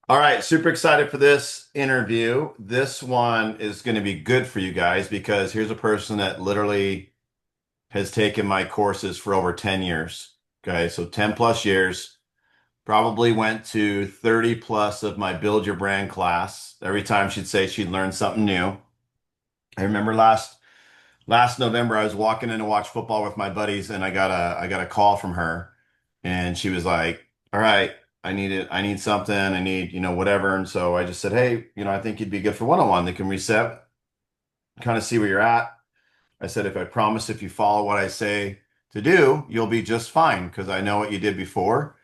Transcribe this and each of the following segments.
All right, super excited for this interview. This one is going to be good for you guys because here's a person that literally has taken my courses for over 10 years. Okay, so 10 plus years. Probably went to 30 plus of my Build Your Brand class. Every time she'd say she'd learned something new. I remember last November I was walking in to watch football with my buddies and I got a call from her and she was like, "All right, I need it. I need something. I need, whatever." And so I just said, "Hey, I think you'd be good for one-on-one. They can reset, kind of see where you're at." I said, "If I promise if you follow what I say to do, you'll be just fine because I know what you did before."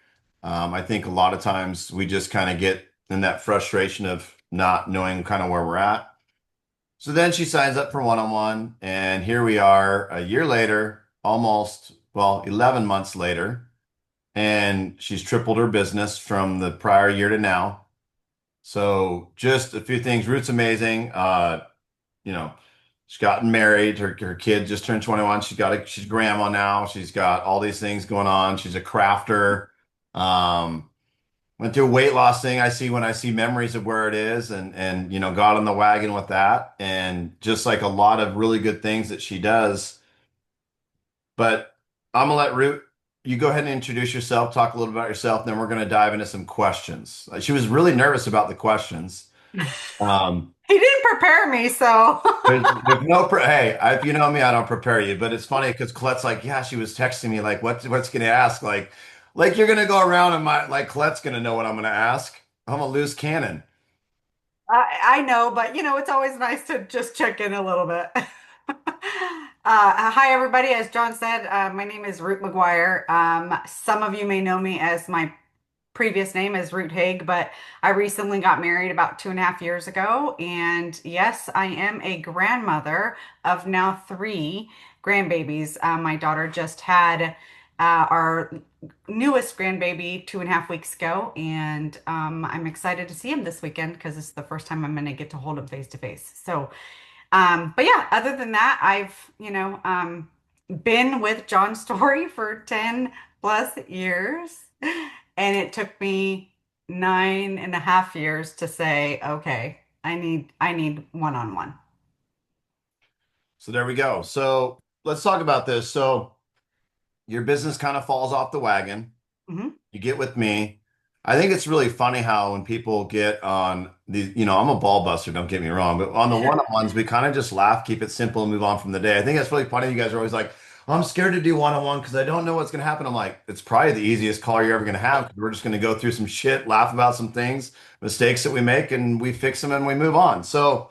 I think a lot of times we just kind of get in that frustration of not knowing kind of where we're at. So then she signs up for one-on-one, and here we are a year later, almost, well, 11 months later, and she's tripled her business from the prior year to now. So just a few things. Rute's amazing. You know, she's gotten married. Her kid just turned 21. She's grandma now. She's got all these things going on. She's a crafter. Um, Went through a weight loss thing. I see when I see memories of where it is and got on the wagon with that. And just like a lot of really good things that she does. But I'm gonna let Root, you go ahead and introduce yourself, talk a little about yourself, and then we're gonna dive into some questions. She was really nervous about the questions. Um, He didn't prepare me, so there's no hey, if you know me, I don't prepare you. But it's funny because Colette's like, yeah, she was texting me like, what's gonna ask? Like you're gonna go around and my like Colette's gonna know what I'm gonna ask. I'm a loose cannon. I know, but it's always nice to just check in a little bit. Hi, everybody. As John said, my name is Rute McGuire. Some of you may know me as my previous name is Rute Haig, but I recently got married about 2.5 years ago. And yes, I am a grandmother of now three grandbabies. My daughter just had our newest grandbaby 2.5 weeks ago, and I'm excited to see him this weekend because it's the first time I'm going to get to hold him face to face. So, but yeah, other than that, I've, been with Jon Storey for 10 plus years. And it took me 9.5 years to say, okay, I need one-on-one. So there we go. So let's talk about this. So your business kind of falls off the wagon. Hmm. You get with me. I think it's really funny how when people get on the, I'm a ball buster, don't get me wrong, but on the one-on-ones, we kind of just laugh, keep it simple, and move on from the day. I think that's really funny. You guys are always like, "Oh, I'm scared to do one-on-one because I don't know what's going to happen." I'm like, it's probably the easiest call you're ever going to have because we're just going to go through some shit, laugh about some things, mistakes that we make, and we fix them and we move on. So,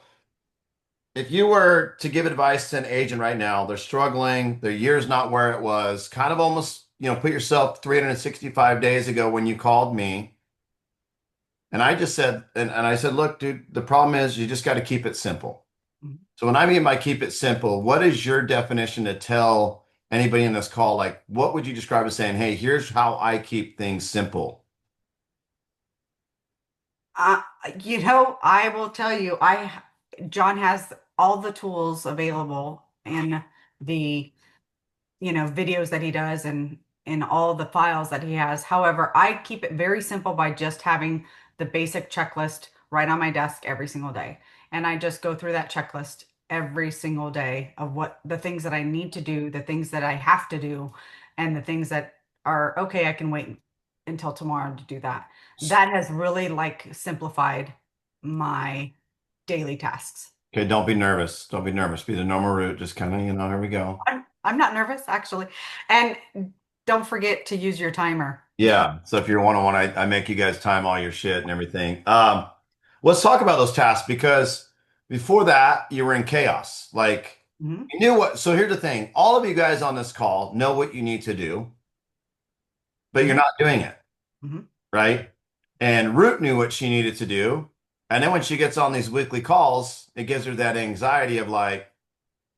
if you were to give advice to an agent right now, they're struggling, their year's not where it was, kind of almost, put yourself 365 days ago when you called me. And I just said, and I said, "Look, dude, the problem is you just got to keep it simple." So when I mean by keep it simple, what is your definition to tell anybody in this call? Like, what would you describe as saying, "Hey, here's how I keep things simple"? Uh, I will tell you, John has all the tools available in the, videos that he does and in all the files that he has. However, I keep it very simple by just having the basic checklist right on my desk every single day. And I just go through that checklist every single day of what the things that I need to do, the things that I have to do, and the things that are okay, I can wait until tomorrow to do that. That has really like simplified my daily tasks. Okay, don't be nervous. Don't be nervous. Be the normal route. Just kind of, here we go. I'm not nervous actually. And don't forget to use your timer. Yeah. So if you're one-on-one, I make you guys time all your shit and everything. Let's talk about those tasks because before that, you were in chaos. Like Mhm. you knew what. So here's the thing: all of you guys on this call know what you need to do, but you're Mhm. not doing it, Mhm. right? And Root knew what she needed to do, and then when she gets on these weekly calls, it gives her that anxiety of like,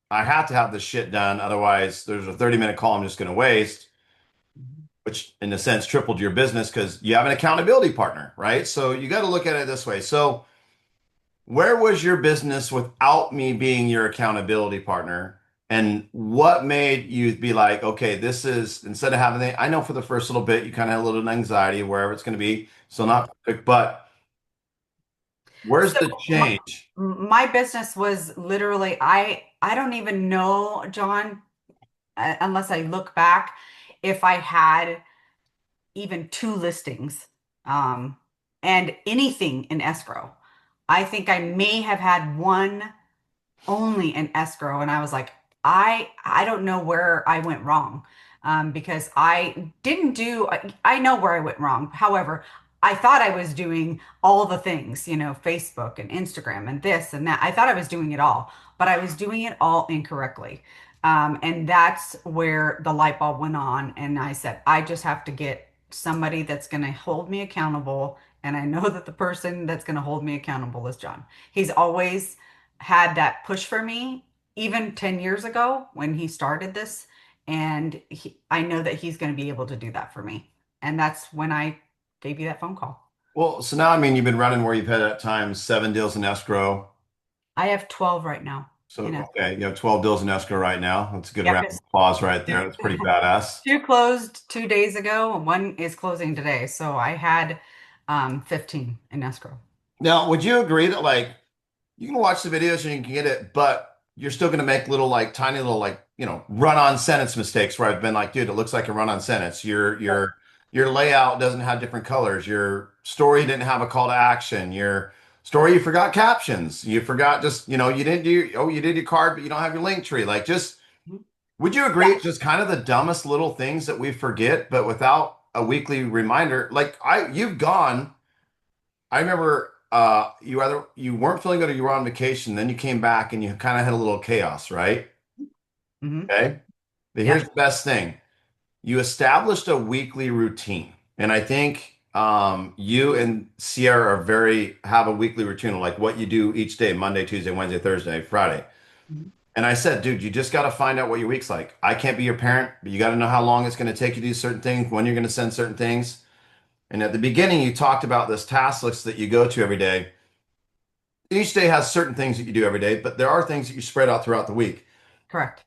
I have to have this shit done, otherwise there's a 30-minute call I'm just going to waste. Mhm. Which in a sense tripled your business because you have an accountability partner, right? So you got to look at it this way. So where was your business without me being your accountability partner? And what made you be like, okay, this is instead of having I know for the first little bit you kind of had a little anxiety wherever it's going to be, so not perfect, but Where's So the change? my business was literally, I don't even know, John, unless I look back, if I had even two listings, um, and anything in escrow. I think I may have had one only in escrow, and I was like, I don't know where I went wrong, because I didn't do. I know where I went wrong. However, I thought I was doing all the things, Facebook and Instagram and this and that. I thought I was doing it all, but I was doing it all incorrectly. And that's where the light bulb went on, and I said, I just have to get somebody that's going to hold me accountable. And I know that the person that's going to hold me accountable is John. He's always had that push for me, even 10 years ago when he started this. And I know that he's going to be able to do that for me. And that's when I gave you that phone call. Well, so now, I mean, you've been running where you've had at times 7 deals in escrow. I have 12 right now. So, You know, okay, you have 12 deals in escrow right now. That's a good yep, round of it's applause right there. two, That's pretty badass. two closed 2 days ago, and one is closing today. So I had 15 in escrow. Now, would you agree that like you can watch the videos and you can get it, but you're still going to make little like tiny little like, run-on sentence mistakes where I've been like, dude, it looks like a run-on sentence. Your layout doesn't have different colors. Your story didn't have a call to action. Your story, you forgot captions. You forgot just, you didn't do you did your card, but you don't have your link tree. Like just would you agree it's just kind of the dumbest little things that we forget, but without a weekly reminder, like you've gone. I remember you weren't feeling good or you were on vacation, then you came back and you kind of had a little chaos, right? Mm-hmm. Okay. But here's Yep. the best thing. You established a weekly routine. And I think you and Sierra are very have a weekly routine of like what you do each day, Monday, Tuesday, Wednesday, Thursday, Friday. Mhm. And I said, dude, you just got to find out what your week's like. I can't be your parent, but you got to know how long it's going to take you to do certain things, when you're going to send certain things. And at the beginning, you talked about this task list that you go to every day. Each day has certain things that you do every day, but there are things that you spread out throughout the week. Correct.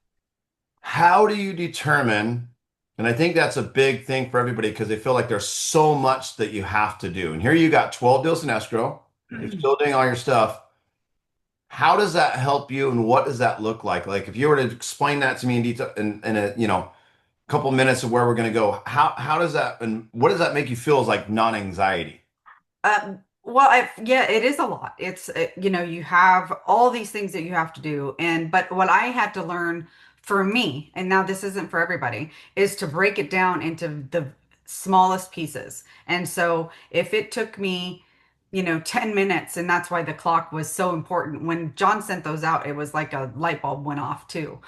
How do you determine? And I think that's a big thing for everybody because they feel like there's so much that you have to do. And here you got 12 deals in escrow. You're still doing all your stuff. How does that help you and what does that look like? Like if you were to explain that to me in detail in a, couple minutes of where we're going to go, how does that and what does that make you feel as like non-anxiety? Well, yeah, it is a lot. It's, you have all these things that you have to do. But what I had to learn for me, and now this isn't for everybody, is to break it down into the smallest pieces. And so if it took me, 10 minutes, and that's why the clock was so important. When John sent those out, it was like a light bulb went off too.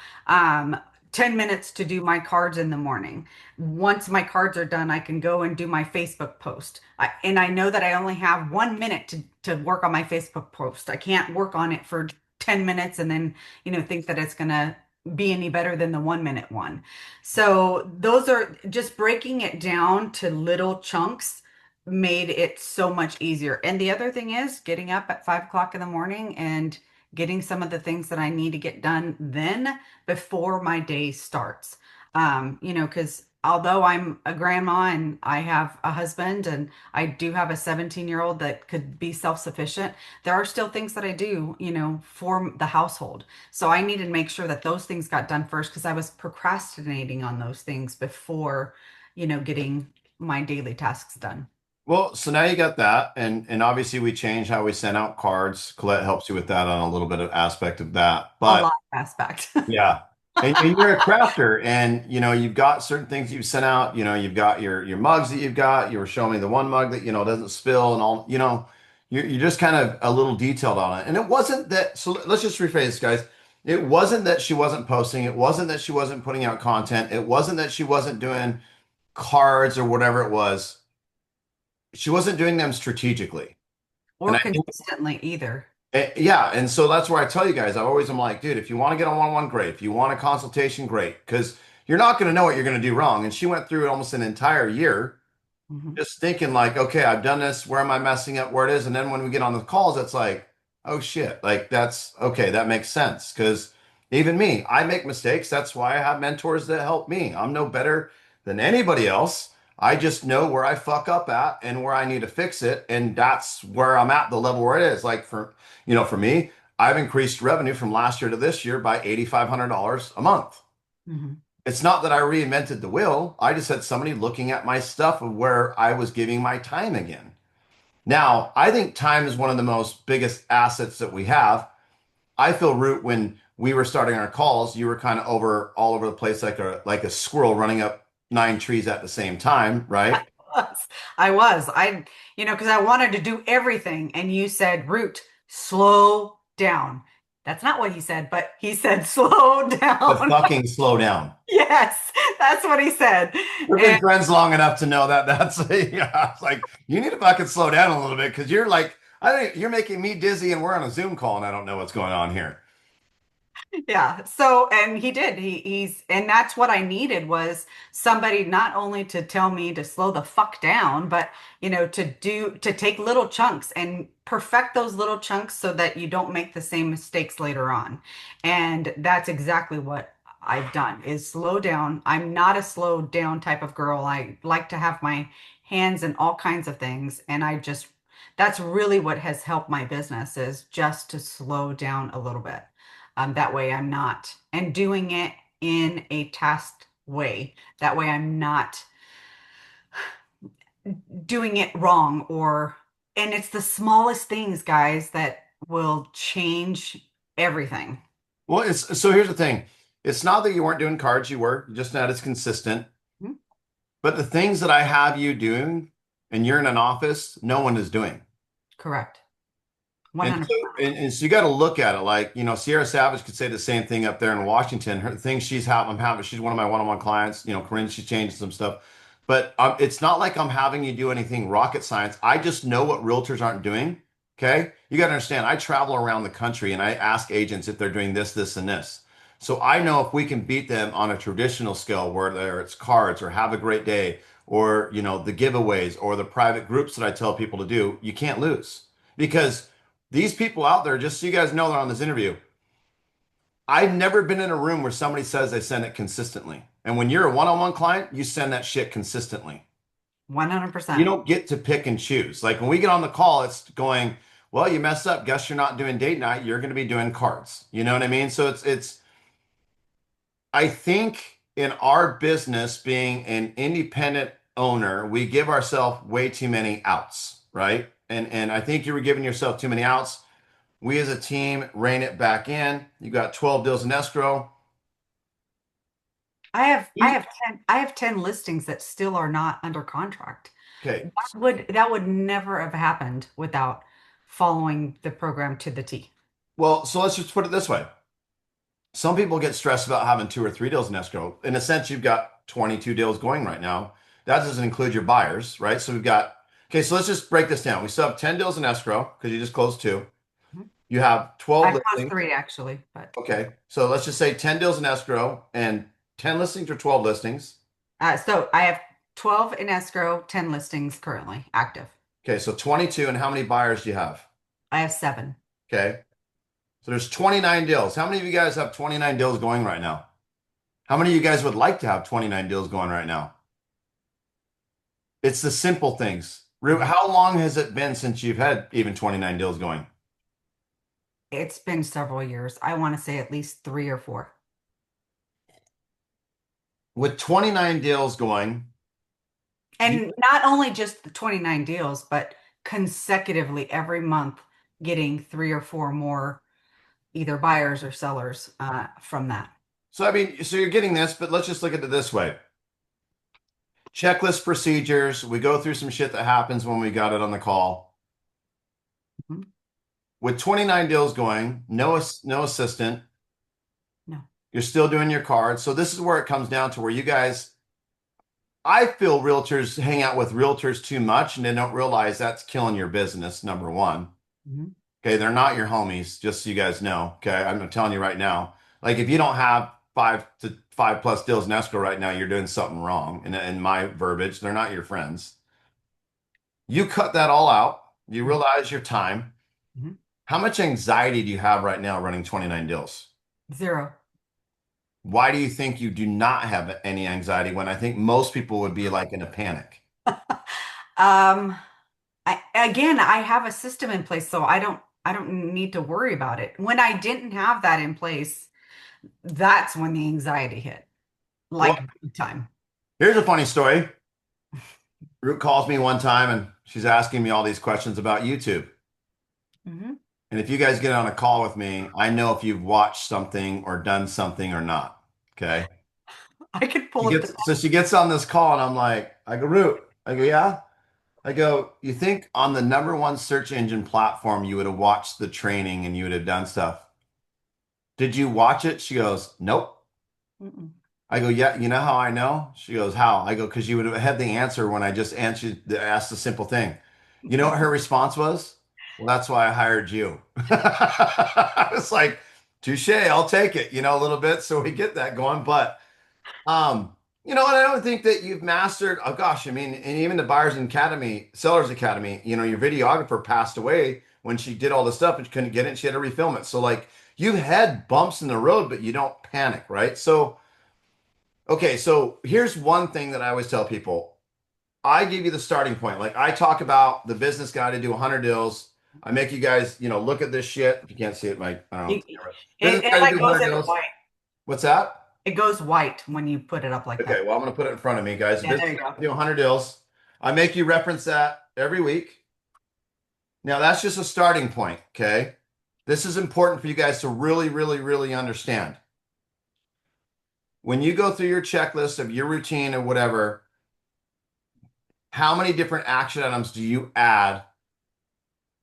10 minutes to do my cards in the morning. Once my cards are done, I can go and do my Facebook post. And I know that I only have 1 minute to work on my Facebook post. I can't work on it for 10 minutes and then, think that it's going to be any better than the 1 minute one. So those are just breaking it down to little chunks made it so much easier. And the other thing is getting up at 5 o'clock in the morning and getting some of the things that I need to get done then before my day starts. Because although I'm a grandma and I have a husband and I do have a 17-year-old that could be self-sufficient, there are still things that I do, for the household. So I needed to make sure that those things got done first because I was procrastinating on those things before, getting my daily tasks done. Well, so now you got that, and obviously we changed how we send out cards. Colette helps you with that on a little bit of aspect of that. A But lot of aspect. yeah. And you're a crafter and you've got certain things you've sent out. You've got your mugs that you've got. You were showing me the one mug that, doesn't spill and all, you're just kind of a little detailed on it. And it wasn't that, so let's just rephrase this, guys. It wasn't that she wasn't posting. It wasn't that she wasn't putting out content. It wasn't that she wasn't doing cards or whatever it was. She wasn't doing them strategically. And Or I think consistently either. Yeah, and so that's where I tell you guys, I always am like, dude, if you want to get on one-on-one, great. If you want a consultation, great, because you're not going to know what you're going to do wrong. And she went through almost an entire year Mhm. just thinking like, okay, I've done this. Where am I messing up? Where it is? And then when we get on the calls, it's like, oh shit, like that's okay. That makes sense because even me, I make mistakes. That's why I have mentors that help me. I'm no better than anybody else. I just know where I fuck up at and where I need to fix it. And that's where I'm at, the level where it is. Like for me, I've increased revenue from last year to this year by $8,500 a month. Mhm. It's not that I reinvented the wheel. I just had somebody looking at my stuff of where I was giving my time again. Now, I think time is one of the most biggest assets that we have. I feel, Root, when we were starting our calls, you were kind of over all over the place like a squirrel running up nine trees at the same time, right? was. I was. Because I wanted to do everything. And you said, Root, slow down. That's not what he said, but he said, slow But down. fucking slow down. Yes, that's what he said. We've been And friends long enough to know that that's yeah, it's like you need to fucking slow down a little bit because you're like I think you're making me dizzy and we're on a Zoom call and I don't know what's going on here. yeah, so and he did. And that's what I needed was somebody not only to tell me to slow the fuck down, but to take little chunks and perfect those little chunks so that you don't make the same mistakes later on. And that's exactly what I've done is slow down. I'm not a slow down type of girl. I like to have my hands in all kinds of things, and that's really what has helped my business is just to slow down a little bit. That way I'm not, and doing it in a tasked way. That way I'm not doing it wrong and it's the smallest things, guys, that will change everything. Well, it's so here's the thing. It's not that you weren't doing cards, you were just not as consistent. Mhm. But the things that I have you doing and you're in an office, no one is doing. Correct. And so, 100%. and so you got to look at it like, Sierra Savage could say the same thing up there in Washington. Her thing I'm having, she's one of my one-on-one clients. Corinne, she's changed some stuff. But it's not like I'm having you do anything rocket science. I just know what realtors aren't doing. Okay. You got to understand, I travel around the country and I ask agents if they're doing this, this, and this. So I know if we can beat them on a traditional scale, whether it's cards or have a great day or, the giveaways or the private groups that I tell people to do, you can't lose because these people out there, just so you guys know they're on this interview, I've never been in a room where somebody says they send it consistently. And when you're a one-on-one client, you send that shit consistently. You 100%. don't get to pick and choose. Like when we get on the call, it's going, well, you messed up. Guess you're not doing date night. You're going to be doing cards. You know what I mean? So it's I think in our business, being an independent owner, we give ourselves way too many outs, right? And I think you were giving yourself too many outs. We as a team rein it back in. You got 12 deals in escrow. I have 10 listings that still are not under contract. Okay. That would never have happened without following the program to the T. Well, so let's just put it this way. Some people get stressed about having two or three deals in escrow. In a sense, you've got 22 deals going right now. That doesn't include your buyers, right? So we've got, okay, so let's just break this down. We still have 10 deals in escrow because you just closed two. Mhm. You have 12 I closed listings. three actually, but Okay. So let's just say 10 deals in escrow and 10 listings or 12 listings. so I have 12 in escrow, 10 listings currently active. Okay. So 22. And how many buyers do you have? I have seven. Okay. So there's 29 deals. How many of you guys have 29 deals going right now? How many of you guys would like to have 29 deals going right now? It's the simple things. How long has it been since you've had even 29 deals going? It's been several years. I want to say at least three or four. With 29 deals going, you, And not only just the 29 deals, but consecutively every month getting three or four more either buyers or sellers from that. so I mean, so you're getting this, but let's just look at it this way. Checklist procedures. We go through some shit that happens when we got it on the call. Mhm. With 29 deals going, no assistant, No. you're still doing your cards. So this is where it comes down to where you guys, I feel realtors hang out with realtors too much and they don't realize that's killing your business, number one. Mhm. Okay, they're not your homies, just so you guys know. Okay, I'm telling you right now. Like if you don't have 5 to 5 plus deals in escrow right now, you're doing something wrong. In my verbiage, they're not your friends. You cut that all out. You realize your time. Mhm. How much anxiety do you have right now running 29 deals? Zero. Why do you think you do not have any anxiety when I think most people would be like in a panic? Um, I have a system in place, so I don't need to worry about it. When I didn't have that in place, that's when the anxiety hit, Well, like big time. here's a funny story. Root calls me one time and she's asking me all these questions about YouTube. Hmm. And if you guys get on a call with me, I know if you've watched something or done something or not. Okay. I could pull it. She gets on this call and I'm like, I go, Root. I go, yeah. I go, you think on the number one search engine platform you would have watched the training and you would have done stuff? Did you watch it? She goes, nope. Mm-mm. I go, yeah, you know how I know? She goes, how? I go, because you would have had the answer when I just asked the simple thing. You know what her response was? Well, that's why I hired you. I was like, touche, I'll take it, a little bit. So we get that going. But um, and I don't think that you've mastered, oh gosh, I mean, and even the Buyers Academy, Sellers Academy, your videographer passed away when she did all this stuff and she couldn't get it. She had to refilm it. So like you've had bumps in the road, but you don't panic, right? So okay, so here's one thing that I always tell people. I give you the starting point. Like I talk about the business guy to do 100 deals. I make you guys, look at this shit. If you can't see it, Mike, I don't know. It, Business it guy to like do goes 100 in deals. white. What's that? It goes white when you put it up like Okay, that. well, I'm going to put it in front of me, guys. The Yeah, there business you guy go. to do 100 deals. I make you reference that every week. Now, that's just a starting point, okay? This is important for you guys to really, really, really understand. When you go through your checklist of your routine or whatever, how many different action items do you add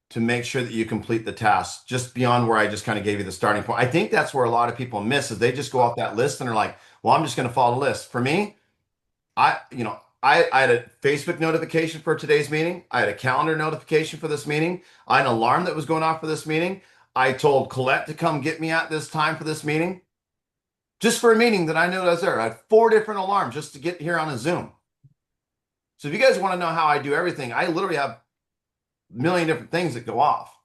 to make sure that you complete the task just beyond where I just kind of gave you the starting point? I think that's where a lot of people miss is they just go off that list and are like, well, I'm just going to follow the list. For me, I had a Facebook notification for today's meeting. I had a calendar notification for this meeting. I had an alarm that was going off for this meeting. I told Colette to come get me at this time for this meeting, just for a meeting that I knew I was there. I had 4 different alarms just to get here on a Zoom. So if you guys want to know how I do everything, I literally have a million different things that go off.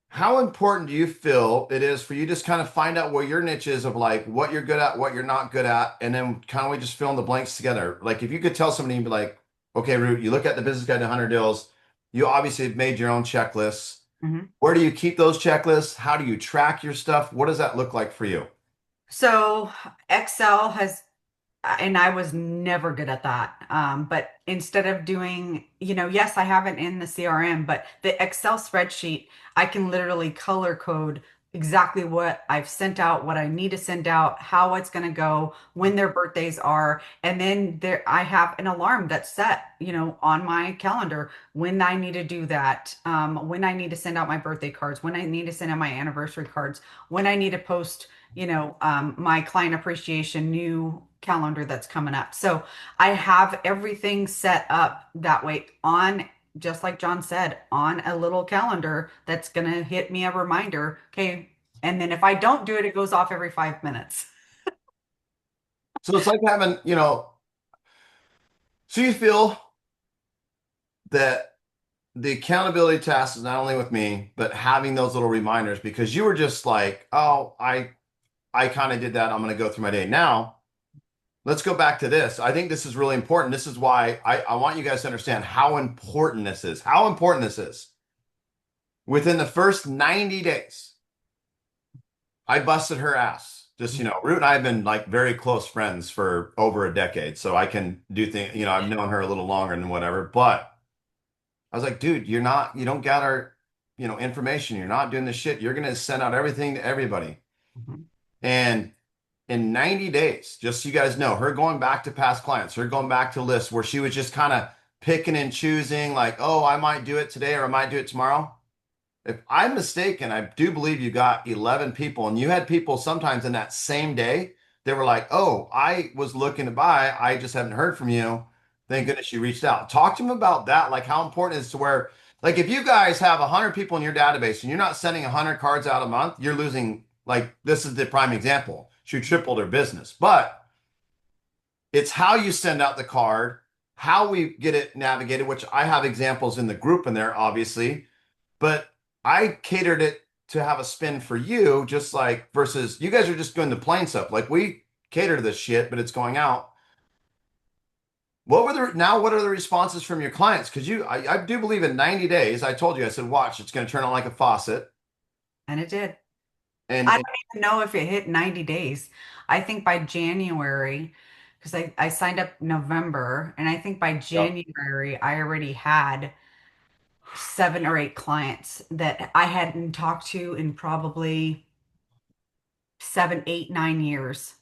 How important do you feel it is for you just kind of find out where your niche is of like what you're good at, what you're not good at, and then kind of we just fill in the blanks together? Like if you could tell somebody and be like, okay, Root, you look at the business guide to 100 deals, you obviously have made your own checklists. Hmm. Where do you keep those checklists? How do you track your stuff? What does that look like for you? So Excel has and I was never good at that. But instead of doing, yes, I have it in the CRM, but the Excel spreadsheet, I can literally color code exactly what I've sent out, what I need to send out, how it's going to go, when their birthdays are. And then I have an alarm that's set, on my calendar when I need to do that, when I need to send out my birthday cards, when I need to send out my anniversary cards, when I need to post my client appreciation new calendar that's coming up. So I have everything set up that way on, just like John said, on a little calendar that's going to hit me a reminder. Okay. And then if I don't do it, it goes off every 5 minutes. So it's like having, so you feel that the accountability task is not only with me, but having those little reminders because you were just like, oh, I kind of did that. I'm going to go through my day. Now, let's go back to this. I think this is really important. This is why I want you guys to understand how important this is. How important this is. Within the first 90 days, I busted her ass. Just, Root and I have been like very close friends for over a decade. So I can do things, I've known her a little longer than whatever. But I was like, dude, you don't gather, information. You're not doing this shit. You're going to send out everything to everybody. Mhm. And in 90 days, just so you guys know, her going back to past clients, her going back to lists where she was just kind of picking and choosing, like, oh, I might do it today or I might do it tomorrow. If I'm mistaken, I do believe you got 11 people, and you had people sometimes in that same day. They were like, oh, I was looking to buy. I just haven't heard from you. Thank goodness you reached out. Talk to them about that, like how important it is to where, like, if you guys have 100 people in your database and you're not sending 100 cards out a month, you're losing. Like, this is the prime example. She tripled her business, but it's how you send out the card, how we get it navigated, which I have examples in the group in there, obviously, but I catered it to have a spin for you, just like versus you guys are just doing the plain stuff. Like we cater to this shit, but it's going out. What are the responses from your clients? Because I do believe in 90 days, I told you, I said, watch, it's going to turn on like a faucet. And it did. I And don't even know if it hit 90 days. I think by January, because I signed up November, and I think by yep. January, I already had 7 or 8 clients that I hadn't talked to in probably 7, 8, 9 years.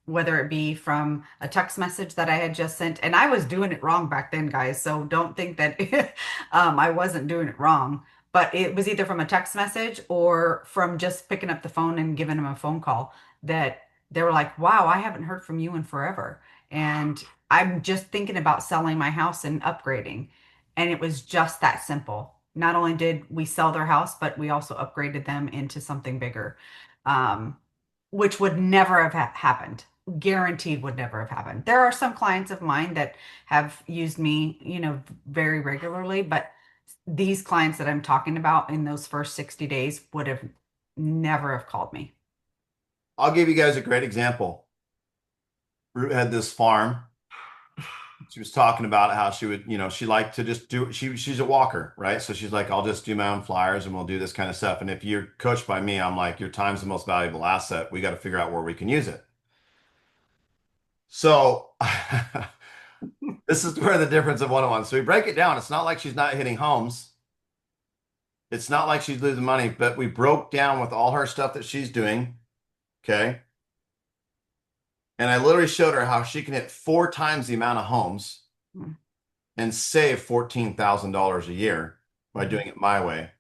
Whether it be from a text message that I had just sent, and I was doing it wrong back then, guys. So don't think that I wasn't doing it wrong, but it was either from a text message or from just picking up the phone and giving them a phone call that they were like, "Wow, I haven't heard from you in forever." And I'm just thinking about selling my house and upgrading. And it was just that simple. Not only did we sell their house, but we also upgraded them into something bigger, um, which would never have happened. Guaranteed would never have happened. There are some clients of mine that have used me, very regularly, but these clients that I'm talking about in those first 60 days would have never have called me. I'll give you guys a great example. Root had this farm. She was talking about how she would, she liked to just do she's a walker, right? So she's like, I'll just do my own flyers and we'll do this kind of stuff. And if you're coached by me, I'm like, your time's the most valuable asset. We got to figure out where we can use it. So this is where the difference of one-on-one. So we break it down. It's not like she's not hitting homes. It's not like she's losing money, but we broke down with all her stuff that she's doing. Okay. And I literally showed her how she can hit 4 times the amount of homes and save $14,000 a year by Mhm. doing it my way.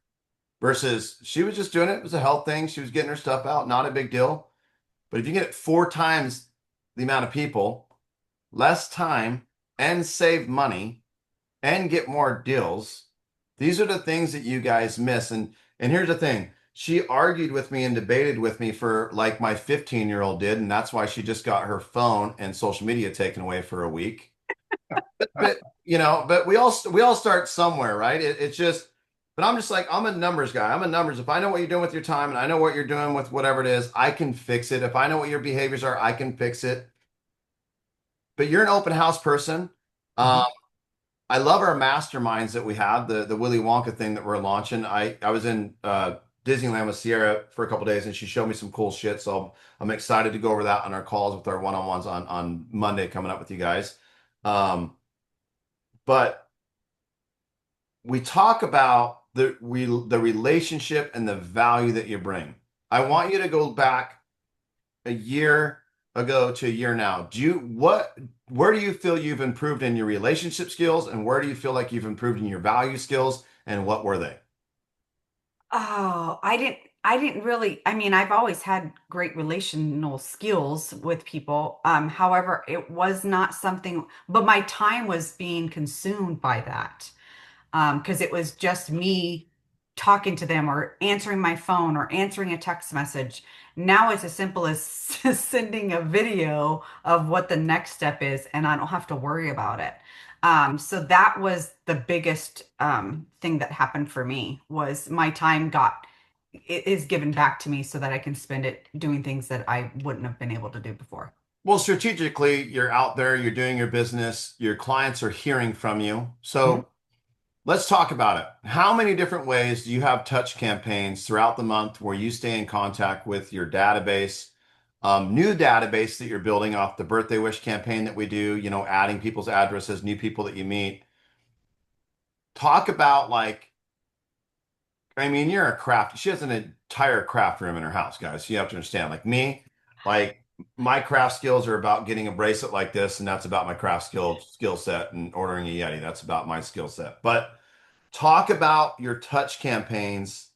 Versus she was just doing it. It was a health thing. She was getting her stuff out, not a big deal. But if you get it 4 times the amount of people, less time, and save money and get more deals, these are the things that you guys miss. And here's the thing. She argued with me and debated with me for like my 15-year-old did, and that's why she just got her phone and social media taken away for a week. But we all start somewhere, right? It's just, but I'm just like, I'm a numbers guy. I'm a numbers. If I know what you're doing with your time and I know what you're doing with whatever it is, I can fix it. If I know what your behaviors are, I can fix it. But you're an open house person. Mhm. Um, I love our masterminds that we have, the Willy Wonka thing that we're launching. I was in Disneyland with Sierra for a couple days and she showed me some cool shit. So I'm excited to go over that on our calls with our one-on-ones on Monday coming up with you guys. But we talk about the relationship and the value that you bring. I want you to go back a year ago to a year now. Where do you feel you've improved in your relationship skills and where do you feel like you've improved in your value skills and what were they? Oh, I didn't really, I mean, I've always had great relational skills with people. However, it was not something, but my time was being consumed by that. Because it was just me talking to them or answering my phone or answering a text message. Now it's as simple as sending a video of what the next step is, and I don't have to worry about it. So that was the biggest thing that happened for me was my time got it is given back to me so that I can spend it doing things that I wouldn't have been able to do before. Well, strategically, you're out there, you're doing your business, your clients are hearing from you. Mhm. So let's talk about it. How many different ways do you have touch campaigns throughout the month where you stay in contact with your database, new database that you're building off the birthday wish campaign that we do, adding people's addresses, new people that you meet. Talk about like, I mean, you're a craft. She has an entire craft room in her house, guys. You have to understand, like me, like my craft skills are about getting a bracelet like this, and that's about my craft skill set and ordering a Yeti. That's about my skill set. But talk about your touch campaigns,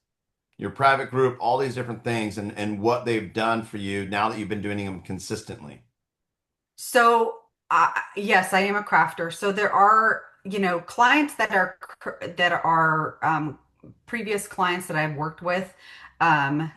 your private group, all these different things and what they've done for you now that you've been doing them consistently. So, yes, I am a crafter. So there are, clients that are previous clients that I've worked with.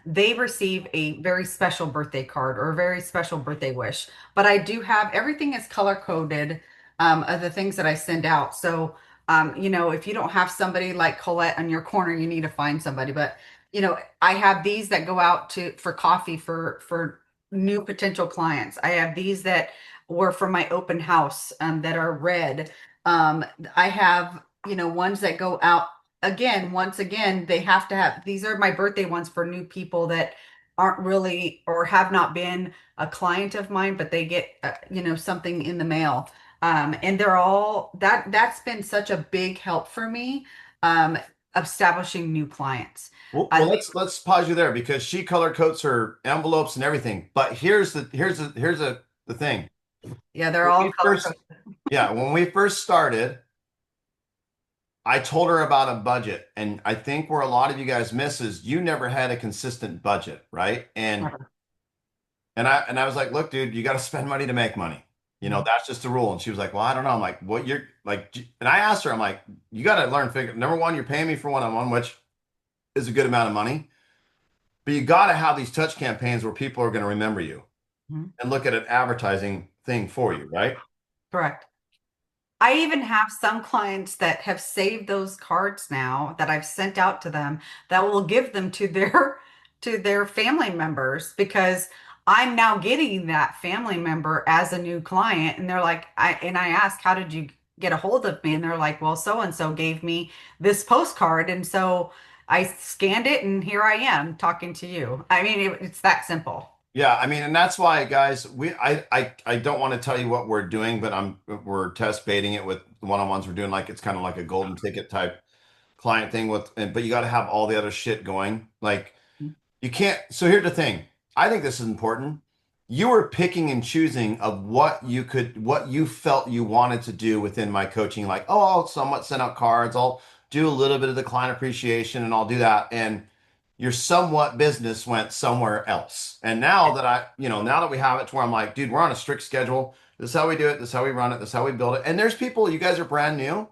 They receive a very special birthday card or a very special birthday wish. But I do have everything is color coded, of the things that I send out. So, if you don't have somebody like Colette on your corner, you need to find somebody. But I have these that go out to for coffee for new potential clients. I have these that were for my open house that are red. I have, ones that go out again, once again, they have to have these are my birthday ones for new people that aren't really or have not been a client of mine, but they get something in the mail. And they're all that's been such a big help for me establishing new clients. Well, let's pause you there because she color codes her envelopes and everything. But here's the thing. Yeah, they're When all we color first, coded. yeah, when we first started, I told her about a budget, and I think where a lot of you guys miss is you never had a consistent budget, right? Never. And I was like, look, dude, you got to spend money to make money. Mhm. That's just the rule. And she was like, well, I don't know. I'm like, what you're like, and I asked her, I'm like, you got to learn figure. Number one, you're paying me for one-on-one, which is a good amount of money, but you got to have these touch campaigns where people are going to remember you Mhm. and look at an advertising thing for you, right? Correct. I even have some clients that have saved those cards now that I've sent out to them that will give them to their to their family members because I'm now getting that family member as a new client and they're like I ask how did you get a hold of me and they're like well so and so gave me this postcard and so I scanned it and here I am talking to you. I mean it's that simple. Yeah, I mean, and that's why, guys, I don't want to tell you what we're doing, but we're test baiting it with the one-on-ones we're doing, like it's kind of like a golden ticket type client thing but you got to have all the other shit going. Like you can't. So here's the thing. I think this is important. You were picking and choosing of what you felt you wanted to do within my coaching. Like, oh, I'll somewhat send out cards. I'll do a little bit of the client appreciation and I'll do that. And your somewhat business went somewhere else. And now that we have it to where I'm like, dude, we're on a strict schedule. This is how we do it. This is how we run it. This is how we build it. And there's people, you guys are brand new.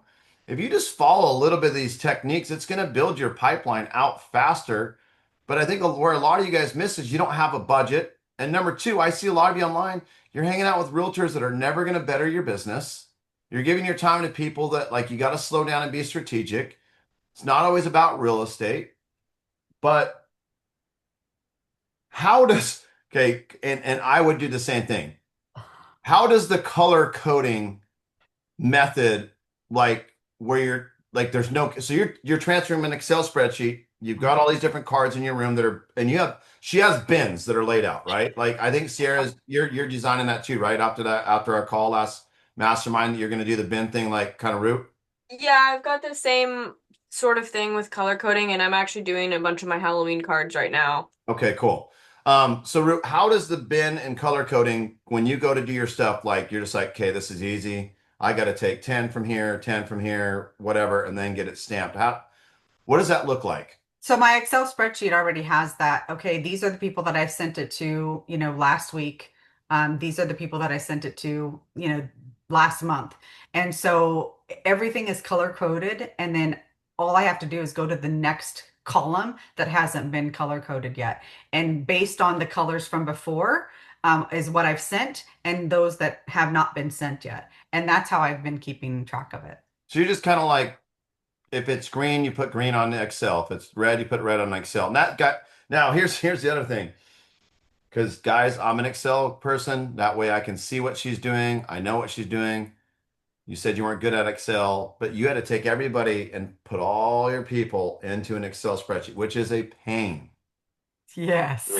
If you just follow a little bit of these techniques, it's going to build your pipeline out faster. But I think where a lot of you guys miss is you don't have a budget. And number two, I see a lot of you online, you're hanging out with realtors that are never going to better your business. You're giving your time to people that like you got to slow down and be strategic. It's not always about real estate, but how does, okay, and I would do the same thing. How does the color coding method like where you're like there's no so you're transferring an Excel spreadsheet. You've got all these different cards in your room that are and you have she has bins that are laid out, right? Like I think Sierra's you're designing that too, right? After our call last mastermind, you're gonna do the bin thing like kind of route. Yeah, I've got the same sort of thing with color coding, and I'm actually doing a bunch of my Halloween cards right now. Okay, cool. So Root, how does the bin and color coding when you go to do your stuff, like you're just like, okay, this is easy. I got to take 10 from here, 10 from here, whatever, and then get it stamped. What does that look like? So my Excel spreadsheet already has that. Okay, these are the people that I sent it to, last week. These are the people that I sent it to, last month. And so everything is color coded, and then all I have to do is go to the next column that hasn't been color coded yet. And based on the colors from before, is what I've sent, and those that have not been sent yet. And that's how I've been keeping track of it. So you're just kind of like, if it's green, you put green on Excel. If it's red, you put red on Excel. And that got now here's the other thing. Because guys, I'm an Excel person. That way I can see what she's doing. I know what she's doing. You said you weren't good at Excel, but you had to take everybody and put all your people into an Excel spreadsheet, which is a pain. Yes,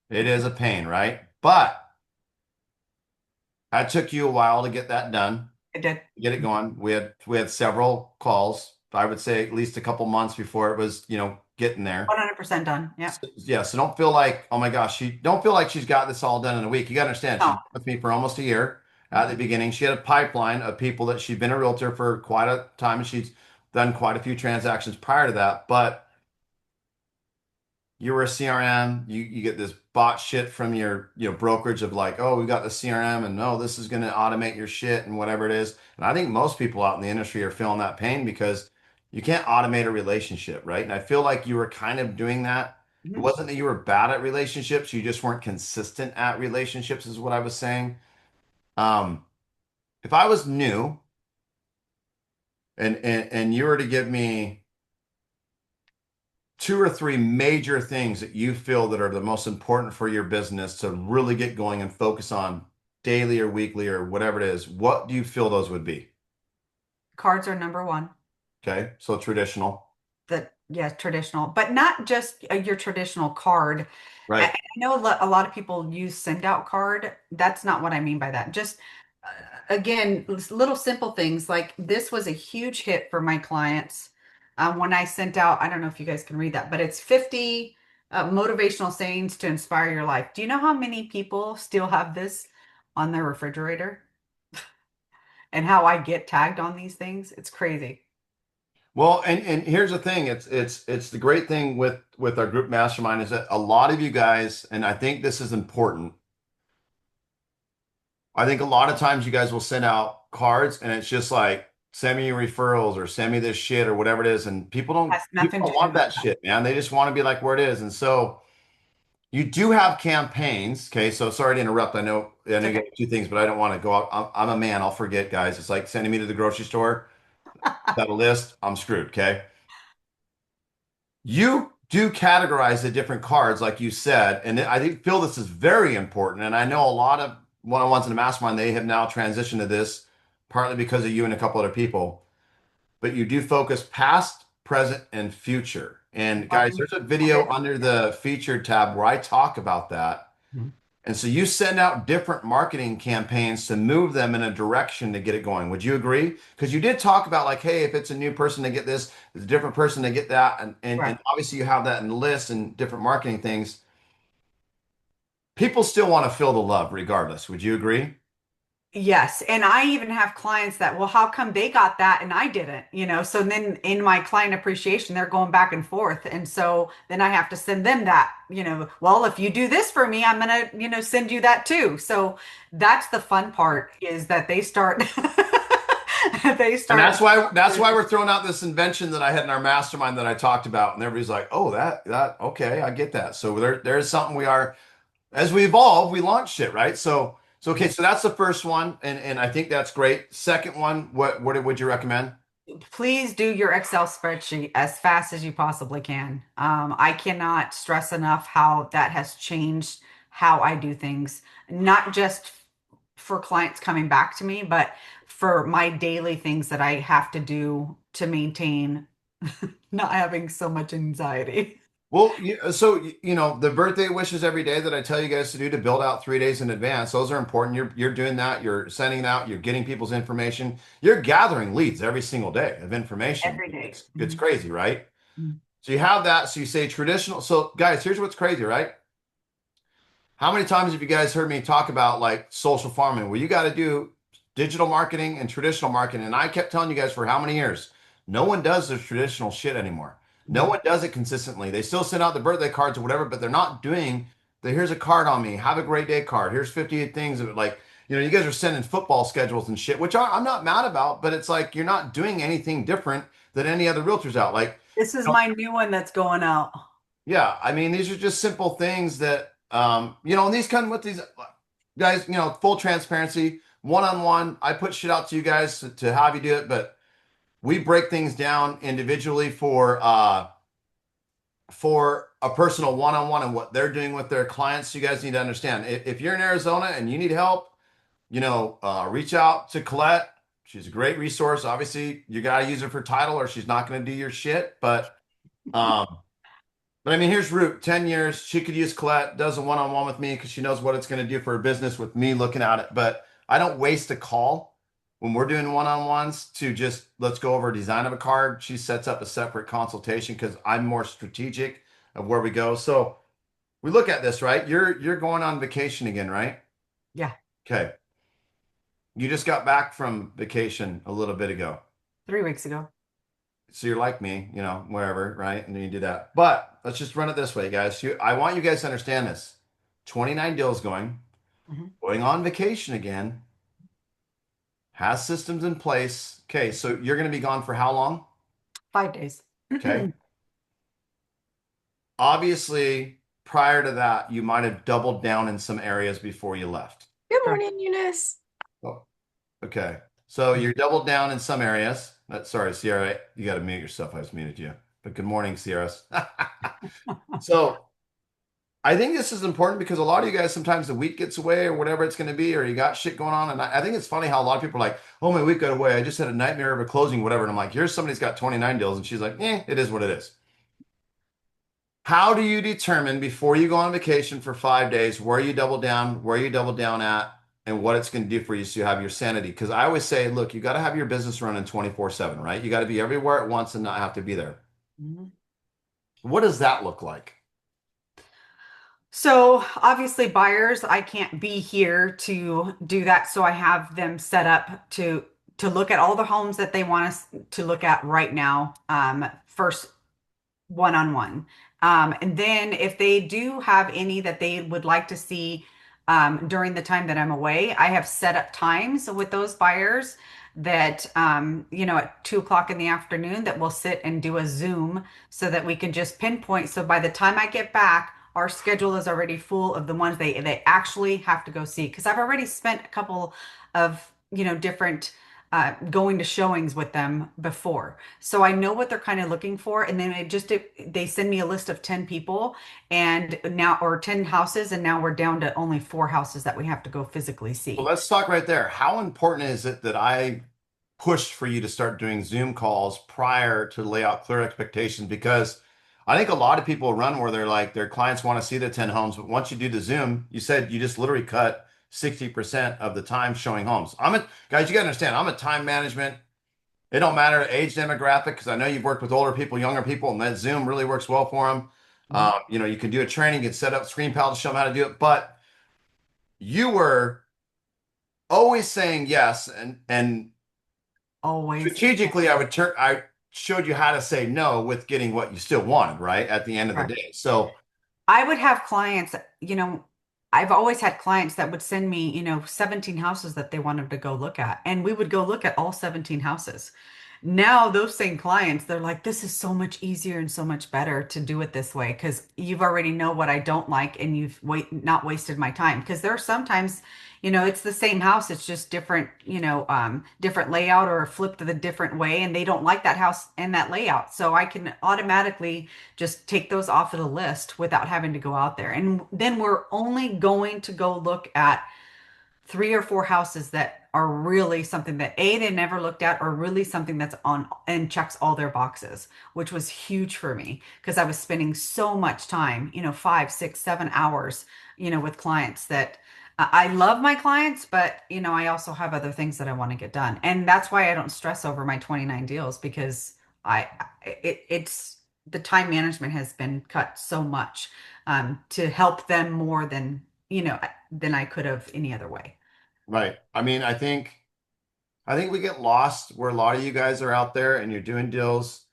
It is a pain, right? But that took you a while to get that done, I did. get it going. We had several calls. I would say at least a couple months before it was, getting there. 100% done. Yeah. Yeah, so don't feel like, oh my gosh, she don't feel like she's got this all done in a week. You got to understand, she's No. been with me for almost a year. At the beginning, she had a pipeline of people that she'd been a realtor for quite a time, and she's done quite a few transactions prior to that. But you were a CRM, you get this bot shit from your brokerage of like, oh, we got the CRM, and no, this is going to automate your shit and whatever it is. And I think most people out in the industry are feeling that pain because you can't automate a relationship, right? And I feel like you were kind of doing that. It Mhm. wasn't that you were bad at relationships, you just weren't consistent at relationships, is what I was saying. Um, if I was new and you were to give me two or three major things that you feel that are the most important for your business to really get going and focus on daily or weekly or whatever it is, what do you feel those would be? Cards are number one. Okay, so traditional. Yeah, traditional, but not just your traditional card. I Right. I know a lot of people use send out card. That's not what I mean by that. Just again, little simple things like this was a huge hit for my clients when I sent out. I don't know if you guys can read that, but it's 50 motivational sayings to inspire your life. Do you know how many people still have this on their refrigerator and how I get tagged on these things? It's crazy. Well, and here's the thing. It's the great thing with our group mastermind is that a lot of you guys, and I think this is important. I think a lot of times you guys will send out cards and it's just like send me your referrals or send me this shit or whatever it is, and Has people nothing don't to do want with that shit, man. They just want to be like where it is. And so you do have campaigns. Okay, so sorry to interrupt. I know you that. got two things, but I don't want to go out. I'm a man. I'll forget, guys. It's like sending me to the grocery store. Got a list. I'm screwed. Okay. You do categorize the different cards, like you said, and I think feel this is very important. And I know a lot of one-on-ones in the mastermind, they have now transitioned to this, partly because of you and a couple other people. But you do focus past, present, and future. And guys, One there's a video under the featured tab where I talk about that. Mhm. And so you send out different marketing campaigns to move them in a direction to get it going. Would you agree? Because you did talk about like, hey, if it's a new person to get this, it's a different person to get that. And Right. obviously you have that in the list and different marketing things. People still want to feel the love regardless. Would you agree? Yes. And I even have clients that, well, how come they got that and I didn't? So then in my client appreciation, they're going back and forth. And so then I have to send them that, well, if you do this for me, I'm going to, send you that too. So that's the fun part is that they start, they And start. that's why we're throwing out this invention that I had in our mastermind that I talked about. And everybody's like, oh, that okay, I get that. So there's something we are as we evolve, we launch shit, right? So okay, so that's the first one, and I think that's great. Second one, what would you recommend? Please do your Excel spreadsheet as fast as you possibly can. I cannot stress enough how that has changed how I do things, not just for clients coming back to me, but for my daily things that I have to do to maintain not having so much anxiety. Well, so the birthday wishes every day that I tell you guys to do to build out 3 days in advance. Those are important. You're doing that. You're sending it out. You're getting people's information. You're gathering leads every single day of information. Every day. It's crazy, right? Mhm. So you have that. So you say traditional. So guys, here's what's crazy, right? How many times have you guys heard me talk about like social farming, where you got to do digital marketing and traditional marketing? And I kept telling you guys for how many years? No one does the traditional shit anymore. No Mhm. one does it consistently. They still send out the birthday cards or whatever, but they're not doing the here's a card on me, have a great day card. Here's 58 things that like, you guys are sending football schedules and shit, which I'm not mad about, but it's like you're not doing anything different than any other realtors out. Like, This is my new one that's going out. yeah, I mean, these are just simple things that, and these come with these guys, full transparency, one-on-one. I put shit out to you guys to have you do it, but we break things down individually for a personal one-on-one and what they're doing with their clients. You guys need to understand if you're in Arizona and you need help, reach out to Colette. She's a great resource. Obviously, you got to use her for title or she's not going to do your shit, um, but I mean, here's Rute, 10 years. She could use Colette, does a one-on-one with me because she knows what it's going to do for her business with me looking at it. But I don't waste a call when we're doing one-on-ones to just let's go over design of a card. She sets up a separate consultation because I'm more strategic of where we go. So we look at this, right? You're going on vacation again, right? Yeah, Okay. You just got back from vacation a little bit ago. 3 weeks ago. So you're like me, wherever, right? And then you do that. But let's just run it this way, guys. I want you guys to understand this. 29 deals Mhm. going on vacation again, has systems in place. Okay, so you're going to be gone for how long? 5 days. Okay. Obviously, prior to that, you might have doubled down in some areas before you left. Good Sure. morning, Eunice. Oh, okay. So you're doubled down in some areas. Sorry, Sierra, you got to mute yourself. I just muted you. but good morning, Sierras. So I think this is important because a lot of you guys sometimes the week gets away or whatever it's going to be, or you got shit going on. And I think it's funny how a lot of people are like, oh, my week got away. I just had a nightmare of a closing, whatever. And I'm like, here's somebody's got 29 deals. And she's like, it is what it is. How do you determine before you go on vacation for 5 days where you double down, where you double down at, and what it's going to do for you so you have your sanity? Because I always say, look, you got to have your business running 24/7, right? You got to be everywhere at once and not have to be there. Mhm. What does that look like? So obviously buyers, I can't be here to do that. So I have them set up to look at all the homes that they want us to look at right now. First one-on-one. And then if they do have any that they would like to see during the time that I'm away, I have set up times with those buyers that at 2 o'clock in the afternoon that we'll sit and do a Zoom so that we can just pinpoint. So by the time I get back, our schedule is already full of the ones they actually have to go see. Because I've already spent a couple of different going to showings with them before. So I know what they're kind of looking for. And then they send me a list of 10 people and now, or 10 houses. And now we're down to only 4 houses that we have to go physically Well, see. let's talk right there. How important is it that I pushed for you to start doing Zoom calls prior to lay out clear expectations? Because I think a lot of people run where they're like, their clients want to see the 10 homes, but once you do the Zoom, you said you just literally cut 60% of the time showing homes. Guys, you gotta understand, I'm a time management. It don't matter age demographic because I know you've worked with older people, younger people, and that Zoom really works well for them. Mhm. You can do a training, you can set up ScreenPal to show them how to do it, but you were always saying yes, and Always. strategically, I showed you how to say no with getting what you still wanted, right? At the end of the Correct. day. So, I would have clients, I've always had clients that would send me, 17 houses that they wanted to go look at. And we would go look at all 17 houses. Now, those same clients, they're like, this is so much easier and so much better to do it this way because you've already know what I don't like and you've not wasted my time. Because there are sometimes, it's the same house, it's just different, different layout or flipped the different way, and they don't like that house and that layout. So I can automatically just take those off of the list without having to go out there. And then we're only going to go look at 3 or 4 houses that are really something that they never looked at or really something that's on and checks all their boxes, which was huge for me because I was spending so much time, 5, 6, 7 hours, with clients that I love my clients, but I also have other things that I want to get done. And that's why I don't stress over my 29 deals because I it's the time management has been cut so much to help them more than I could have any other way. right. I mean, I think we get lost where a lot of you guys are out there and you're doing deals.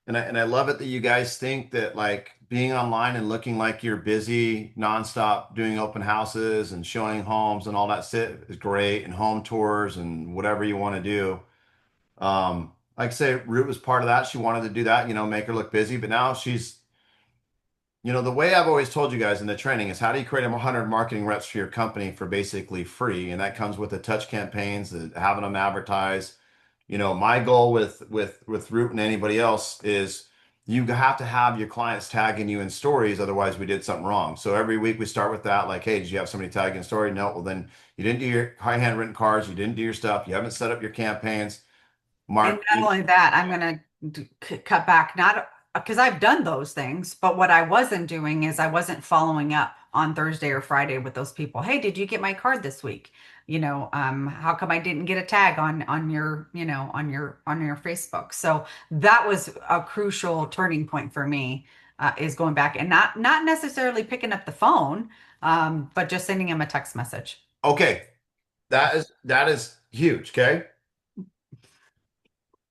And I love it that you guys think that like being online and looking like you're busy nonstop doing open houses and showing homes and all that shit is great and home tours and whatever you want to do. Like I say, Root was part of that. She wanted to do that, make her look busy, but now the way I've always told you guys in the training is how do you create 100 marketing reps for your company for basically free? And that comes with the touch campaigns, having them advertise. My goal with Root and anybody else is you have to have your clients tagging you in stories, otherwise we did something wrong. So every week we start with that, like, hey, did you have somebody tagging a story? No, well then you didn't do your high handwritten cards, you didn't do your stuff, you haven't set up your campaigns. And Mark, not only that, I'm going to cut back, not because I've done those things, but what I wasn't doing is I wasn't following up on Thursday or Friday with those people. Hey, did you get my card this week? How come I didn't get a tag on your, on your Facebook? So that was a crucial turning point for me, is going back and not necessarily picking up the phone, but just sending him a text message. okay, that is huge. Okay.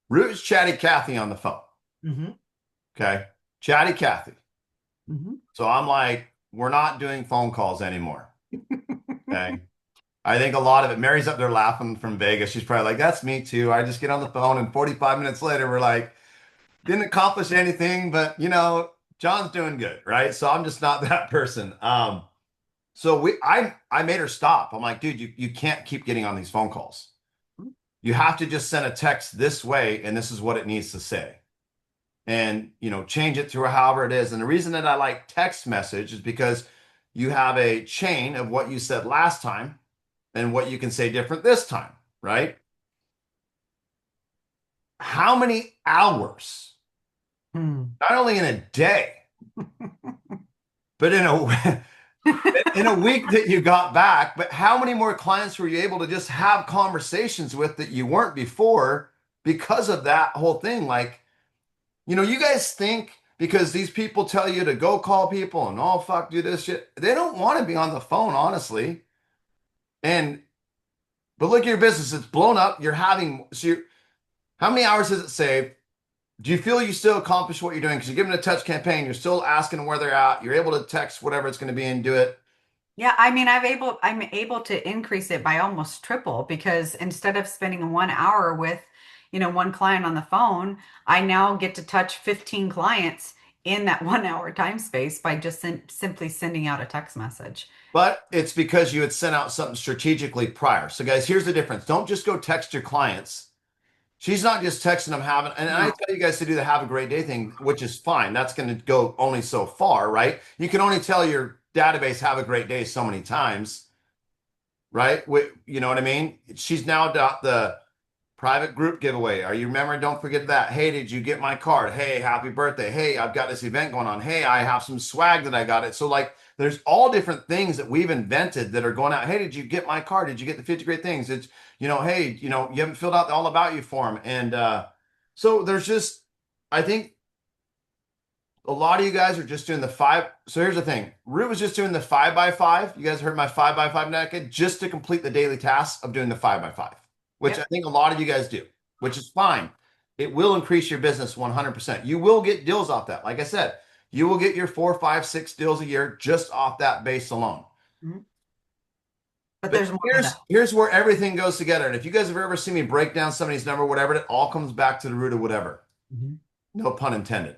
Root is chatty Kathy on the phone. Hmm. Okay. Chatty Kathy. Hmm. So I'm like, we're not doing phone calls anymore. Okay. I think a lot of it, Mary's up there laughing from Vegas. She's probably like, that's me too. I just get on the phone and 45 minutes later, we're like, didn't accomplish anything, but John's doing good, right? So I'm just not that person. So I made her stop. I'm like, dude, you can't keep getting on these phone calls. You have to just send a text this way, and this is what it needs to say. and, change it to however it is. And the reason that I like text message is because you have a chain of what you said last time and what you can say different this time, right? How many hours, Hmm. not only in a day, but in a week that you got back, but how many more clients were you able to just have conversations with that you weren't before because of that whole thing? Like, you guys think because these people tell you to go call people and oh fuck, do this shit. They don't want to be on the phone, honestly. And but look at your business, it's blown up. You're having how many hours does it save? Do you feel you still accomplish what you're doing? Because you're giving a touch campaign, you're still asking where they're at, you're able to text whatever it's going to be and do it. Yeah, I'm able to increase it by almost triple because instead of spending 1 hour with, one client on the phone, I now get to touch 15 clients in that 1 hour time space by just simply sending out a text message. But it's because you had sent out something strategically prior. So, guys, here's the difference. Don't just go text your clients. She's not just texting them having, and I No, tell you guys to do the have a great day thing, which is fine. That's going to go only so far, right? You can only tell your database have a great day so many times, right? You know what I mean? She's now got the private group giveaway. Are you remembering? Don't forget that. Hey, did you get my card? Hey, happy birthday. Hey, I've got this event going on. Hey, I have some swag that I got it. So like there's all different things that we've invented that are going out. Hey, did you get my card? Did you get the 50 great things? It's, hey, you haven't filled out the all about you form. And so there's just, I think a lot of you guys are just doing the five. So here's the thing. Rute was just doing the 5x5. You guys heard my 5x5 naked just to complete the daily tasks of doing the 5x5, which I yep. think a lot of you guys do, which is fine. It will increase your business 100%. You will get deals off that. Like I said, you will get your 4, 5, 6 deals a year just off that base alone. Mhm. But But there's more to here's that. here's where everything goes together. And if you guys have ever seen me break down somebody's number, whatever, it all comes back to the root of whatever. Mhm. No pun intended.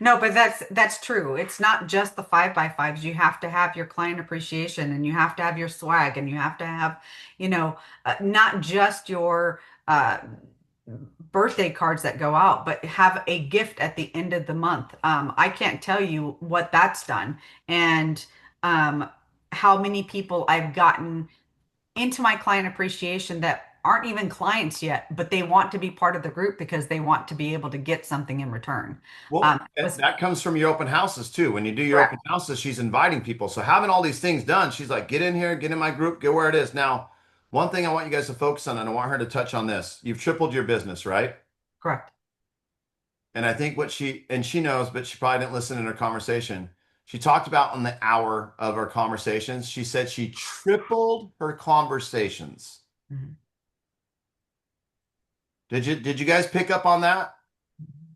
No, but that's true. It's not just the 5x5s. You have to have your client appreciation and you have to have your swag and you have to have, not just your birthday cards that go out, but have a gift at the end of the month. I can't tell you what that's done and um, how many people I've gotten into my client appreciation that aren't even clients yet, but they want to be part of the group because they want to be able to get something in return. Well, It that, was that comes from your open houses too. When you do your open correct. houses, she's inviting people. So having all these things done, she's like, get in here, get in my group, get where it is. Now, one thing I want you guys to focus on, and I want her to touch on this. You've tripled your business, right? Correct. And I think she knows, but she probably didn't listen in her conversation. She talked about in the hour of our conversations, she said she tripled her conversations. Mhm. Did you guys pick up on that?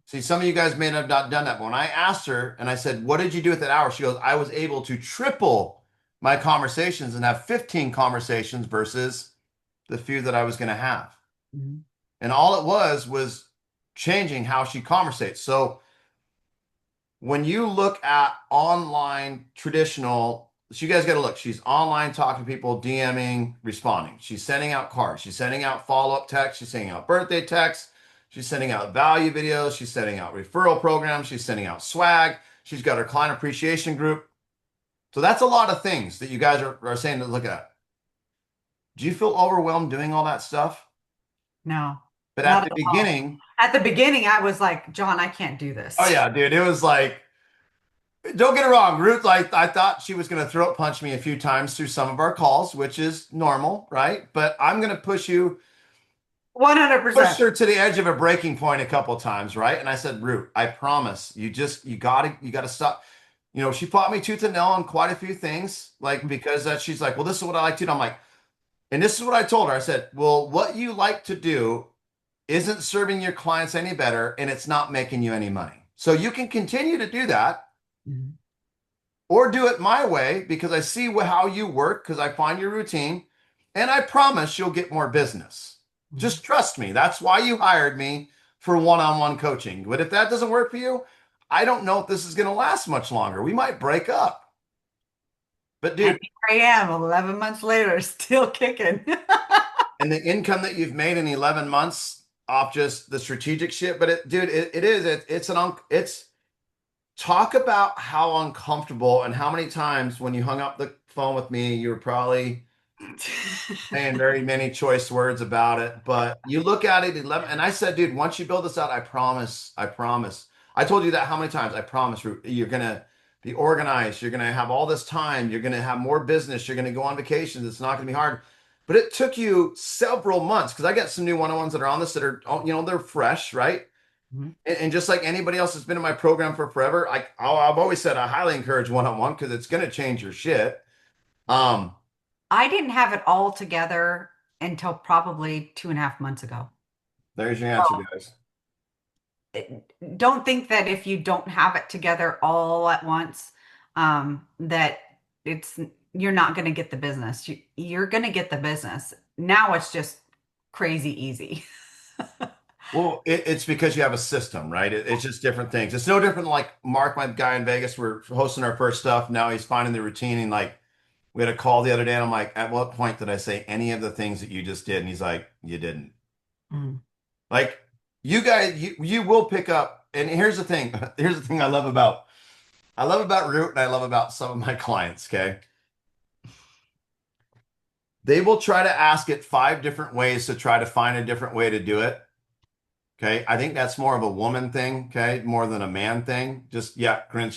See, some of you guys may have not done that, but when I asked her and I said, what did you do with that hour? She goes, I was able to triple my conversations and have 15 conversations versus the few that I was going to have. Mhm. And all it was changing how she conversates. So when you look at online traditional, so you guys got to look, she's online talking to people, DMing, responding. She's sending out cards. She's sending out follow-up texts. She's sending out birthday texts. She's sending out value videos. She's sending out referral programs. She's sending out swag. She's got her client appreciation group. So that's a lot of things that you guys are saying to look at. Do you feel overwhelmed doing all that stuff? No, But at not the at all. beginning, At the beginning, I was like, John, I can't do oh this. yeah, dude, it was like, don't get it wrong, Ruth. Like I thought she was going to throat punch me a few times through some of our calls, which is normal, right? But I'm going to push 100%. her to the edge of a breaking point a couple times, right? And I said, Ruth, I promise, you gotta stop. She fought me tooth and nail on quite a few things, like because she's like, well, this is what I like to do. I'm like, and this is what I told her. I said, well, what you like to do isn't serving your clients any better, and it's not making you any money. So you can continue to do that Mhm. or do it my way because I see how you work because I find your routine and I promise you'll get more business. Mhm. Just trust me. That's why you hired me for one-on-one coaching. But if that doesn't work for you, I don't know if this is going to last much longer. We might break up. But And dude, here I am 11 months later, still kicking. and the income that you've made in 11 months, off just the strategic shit, but dude, it is, it's talk about how uncomfortable and how many times when you hung up the phone with me, you were probably saying very many choice words about it, but you look at it 11, and I said, dude, once you build this out, I promise. I told you that how many times? I promise you're gonna be organized, you're gonna have all this time, you're gonna have more business, you're gonna go on vacations, it's not gonna be hard. But it took you several months because I got some new one-on-ones that are on this that are, they're fresh, right? Mhm. And just like anybody else that's been in my program for forever, I've always said I highly encourage one-on-one because it's gonna change your shit. Um, I didn't have it all together until probably 2.5 months ago. there's your answer, guys. Don't think that if you don't have it together all at once, that it's you're not going to get the business. You're going to get the business. Now it's just crazy easy. Well, it's because you have a system, right? It's just different things. It's no different than like Mark, my guy in Vegas. We're hosting our first stuff. Now he's finding the routine. And like, we had a call the other day, and I'm like, at what point did I say any of the things that you just did? And he's like, you didn't. Mm. Like, you guys, you will pick up. And here's the thing. Here's the thing I love about Root and I love about some of my clients, okay? They will try to ask it 5 different ways to try to find a different way to do it. Okay. I think that's more of a woman thing. Okay. More than a man thing. Just, yeah, Corinne,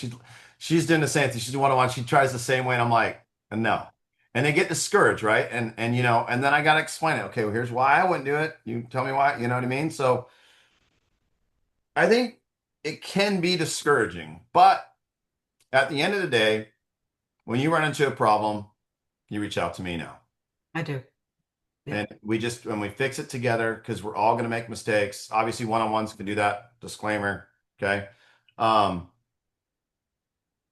she's doing the same thing. She's one-on-one. She tries the same way. And I'm like, no. And they get discouraged, right? And then I got to explain it. Okay. Well, here's why I wouldn't do it. You tell me why, you know what I mean? So I think it can be discouraging, but at the end of the day, when you run into a problem, you reach out to me now. I do. Yeah. And when we fix it together, because we're all going to make mistakes. Obviously, one-on-ones can do that. Disclaimer. Okay. Um,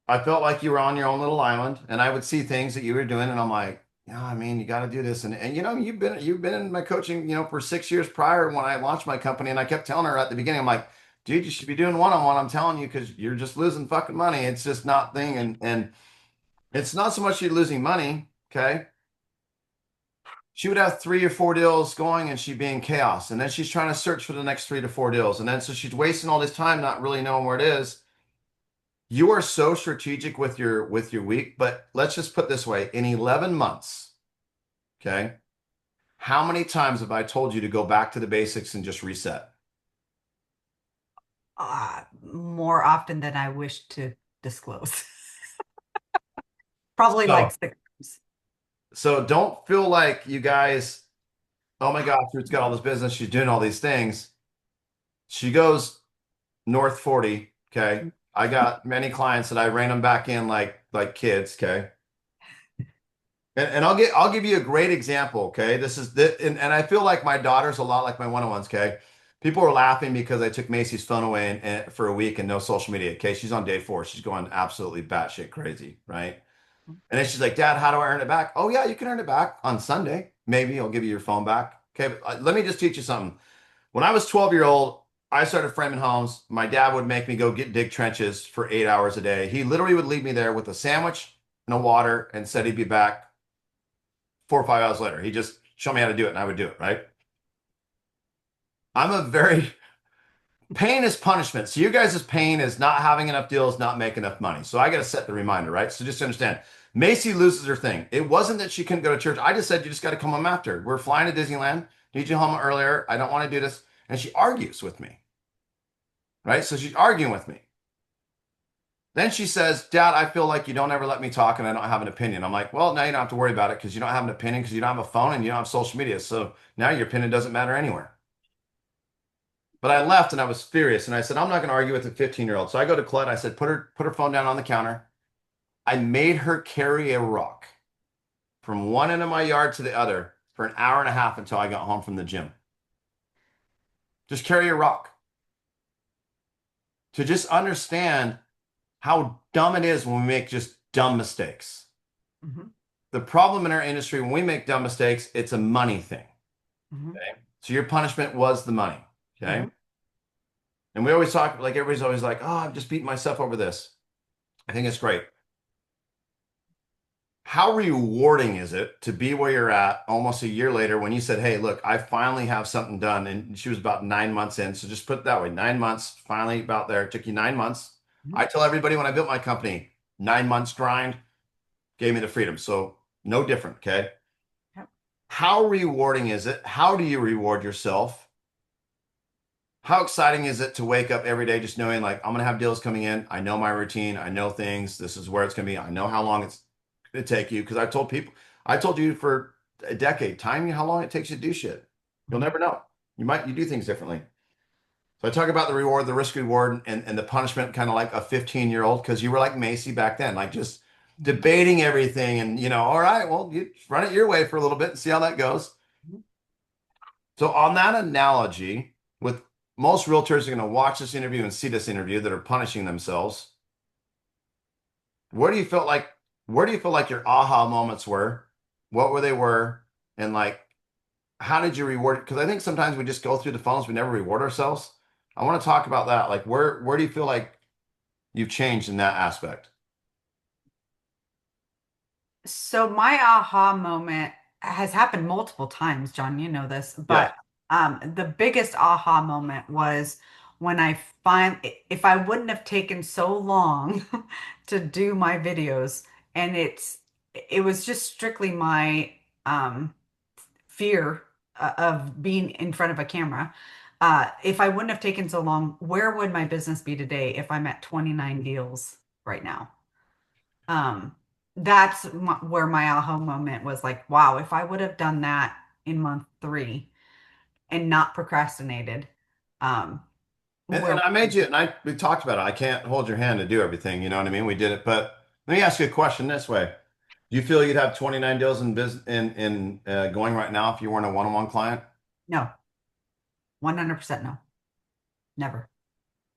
I felt like you were on your own little island, and I would see things that you were doing, and I'm like, I mean, you got to do this. And you've been in my coaching, for 6 years prior when I launched my company, and I kept telling her at the beginning, I'm like, dude, you should be doing one-on-one. I'm telling you, because you're just losing fucking money. It's just not thing. And it's not so much you losing money. Okay. She would have 3 or 4 deals going and she'd be in chaos. And then she's trying to search for the next 3 to 4 deals. And then so she's wasting all this time not really knowing where it is. You are so strategic with your week, but let's just put it this way. In 11 months, okay, how many times have I told you to go back to the basics and just reset? More often than I wish to disclose. Probably like So, 6 times. so don't feel like you guys, oh my gosh, Ruth's got all this business. She's doing all these things. She goes North 40. Okay. I got many clients that I rein them back in like kids. Okay. And I'll give you a great example. Okay. This is the and I feel like my daughter's a lot like my one-on-ones. Okay. People are laughing because I took Macy's phone away for a week and no social media. Okay. She's on day 4. She's going absolutely batshit crazy. Right. And then she's like, Dad, how do I earn it back? Oh, yeah, you can earn it back on Sunday. Maybe I'll give you your phone back. Okay. But let me just teach you something. When I was 12-year-old, I started framing homes. My dad would make me go dig trenches for 8 hours a day. He literally would leave me there with a sandwich and a water and said he'd be back 4 or 5 hours later. He just showed me how to do it and I would do it, right? I'm a very pain is punishment. So you guys' pain is not having enough deals, not making enough money. So I got to set the reminder, right? So just understand, Macy loses her thing. It wasn't that she couldn't go to church. I just said, you just got to come home after. We're flying to Disneyland. Need you home earlier. I don't want to do this. And she argues with me, right? So she's arguing with me. Then she says, Dad, I feel like you don't ever let me talk and I don't have an opinion. I'm like, well, now you don't have to worry about it because you don't have an opinion because you don't have a phone and you don't have social media. So now your opinion doesn't matter anywhere. But I left and I was furious. And I said, I'm not going to argue with a 15-year-old. So I go to Claude. I said, put her phone down on the counter. I made her carry a rock from one end of my yard to the other for an hour and a half until I got home from the gym. Just carry a rock. To just understand how dumb it is when we make just dumb mistakes. Mm-hmm. The problem in our industry, when we make dumb mistakes, it's a money thing. Mm-hmm. Okay. So your punishment was the money. Okay. Mm-hmm. And we always talk, like everybody's always like, oh, I'm just beating myself over this. I think it's great. how rewarding is it to be where you're at almost a year later when you said, "Hey, look, I finally have something done," and she was about 9 months in. So just put it that way, 9 months, finally about there. It took you 9 months. Mhm. I tell everybody when I built my company, 9 months grind gave me the freedom. So no different. Okay. Yep. How rewarding is it? How do you reward yourself? How exciting is it to wake up every day just knowing like I'm gonna have deals coming in. I know my routine. I know things. This is where it's gonna be. I know how long it's gonna take you because I told people, I told you for a decade, time you how long it takes you to do shit. You'll Mhm. never know. You do things differently. So I talk about the reward, the risk reward, and the punishment, kind of like a 15-year-old, because you were like Macy back then, like just Mhm. debating everything, and all right, well, you run it your way for a little bit and see how that goes. Mhm. So on that analogy, with most realtors are going to watch this interview and see this interview that are punishing themselves. Where do you feel like where do you feel like your aha moments were? What were they were? And like how did you reward? Because I think sometimes we just go through the funnels, we never reward ourselves. I want to talk about that. Like where do you feel like you've changed in that aspect? So my aha moment has happened multiple times, John, you know this, Yes. but the biggest aha moment was when I find if I wouldn't have taken so long to do my videos, and it was just strictly my fear of being in front of a camera. If I wouldn't have taken so long, where would my business be today if I'm at 29 deals right now? Um, where my aha moment was like, wow, if I would have done that in month 3 and not procrastinated, um, And where I made you, and we talked about it. I can't hold your hand to do everything. You know what I mean? We did it, but let me ask you a question this way: do you feel you'd have 29 deals in business in going right now if you weren't a one-on-one client? no, 100% no, never.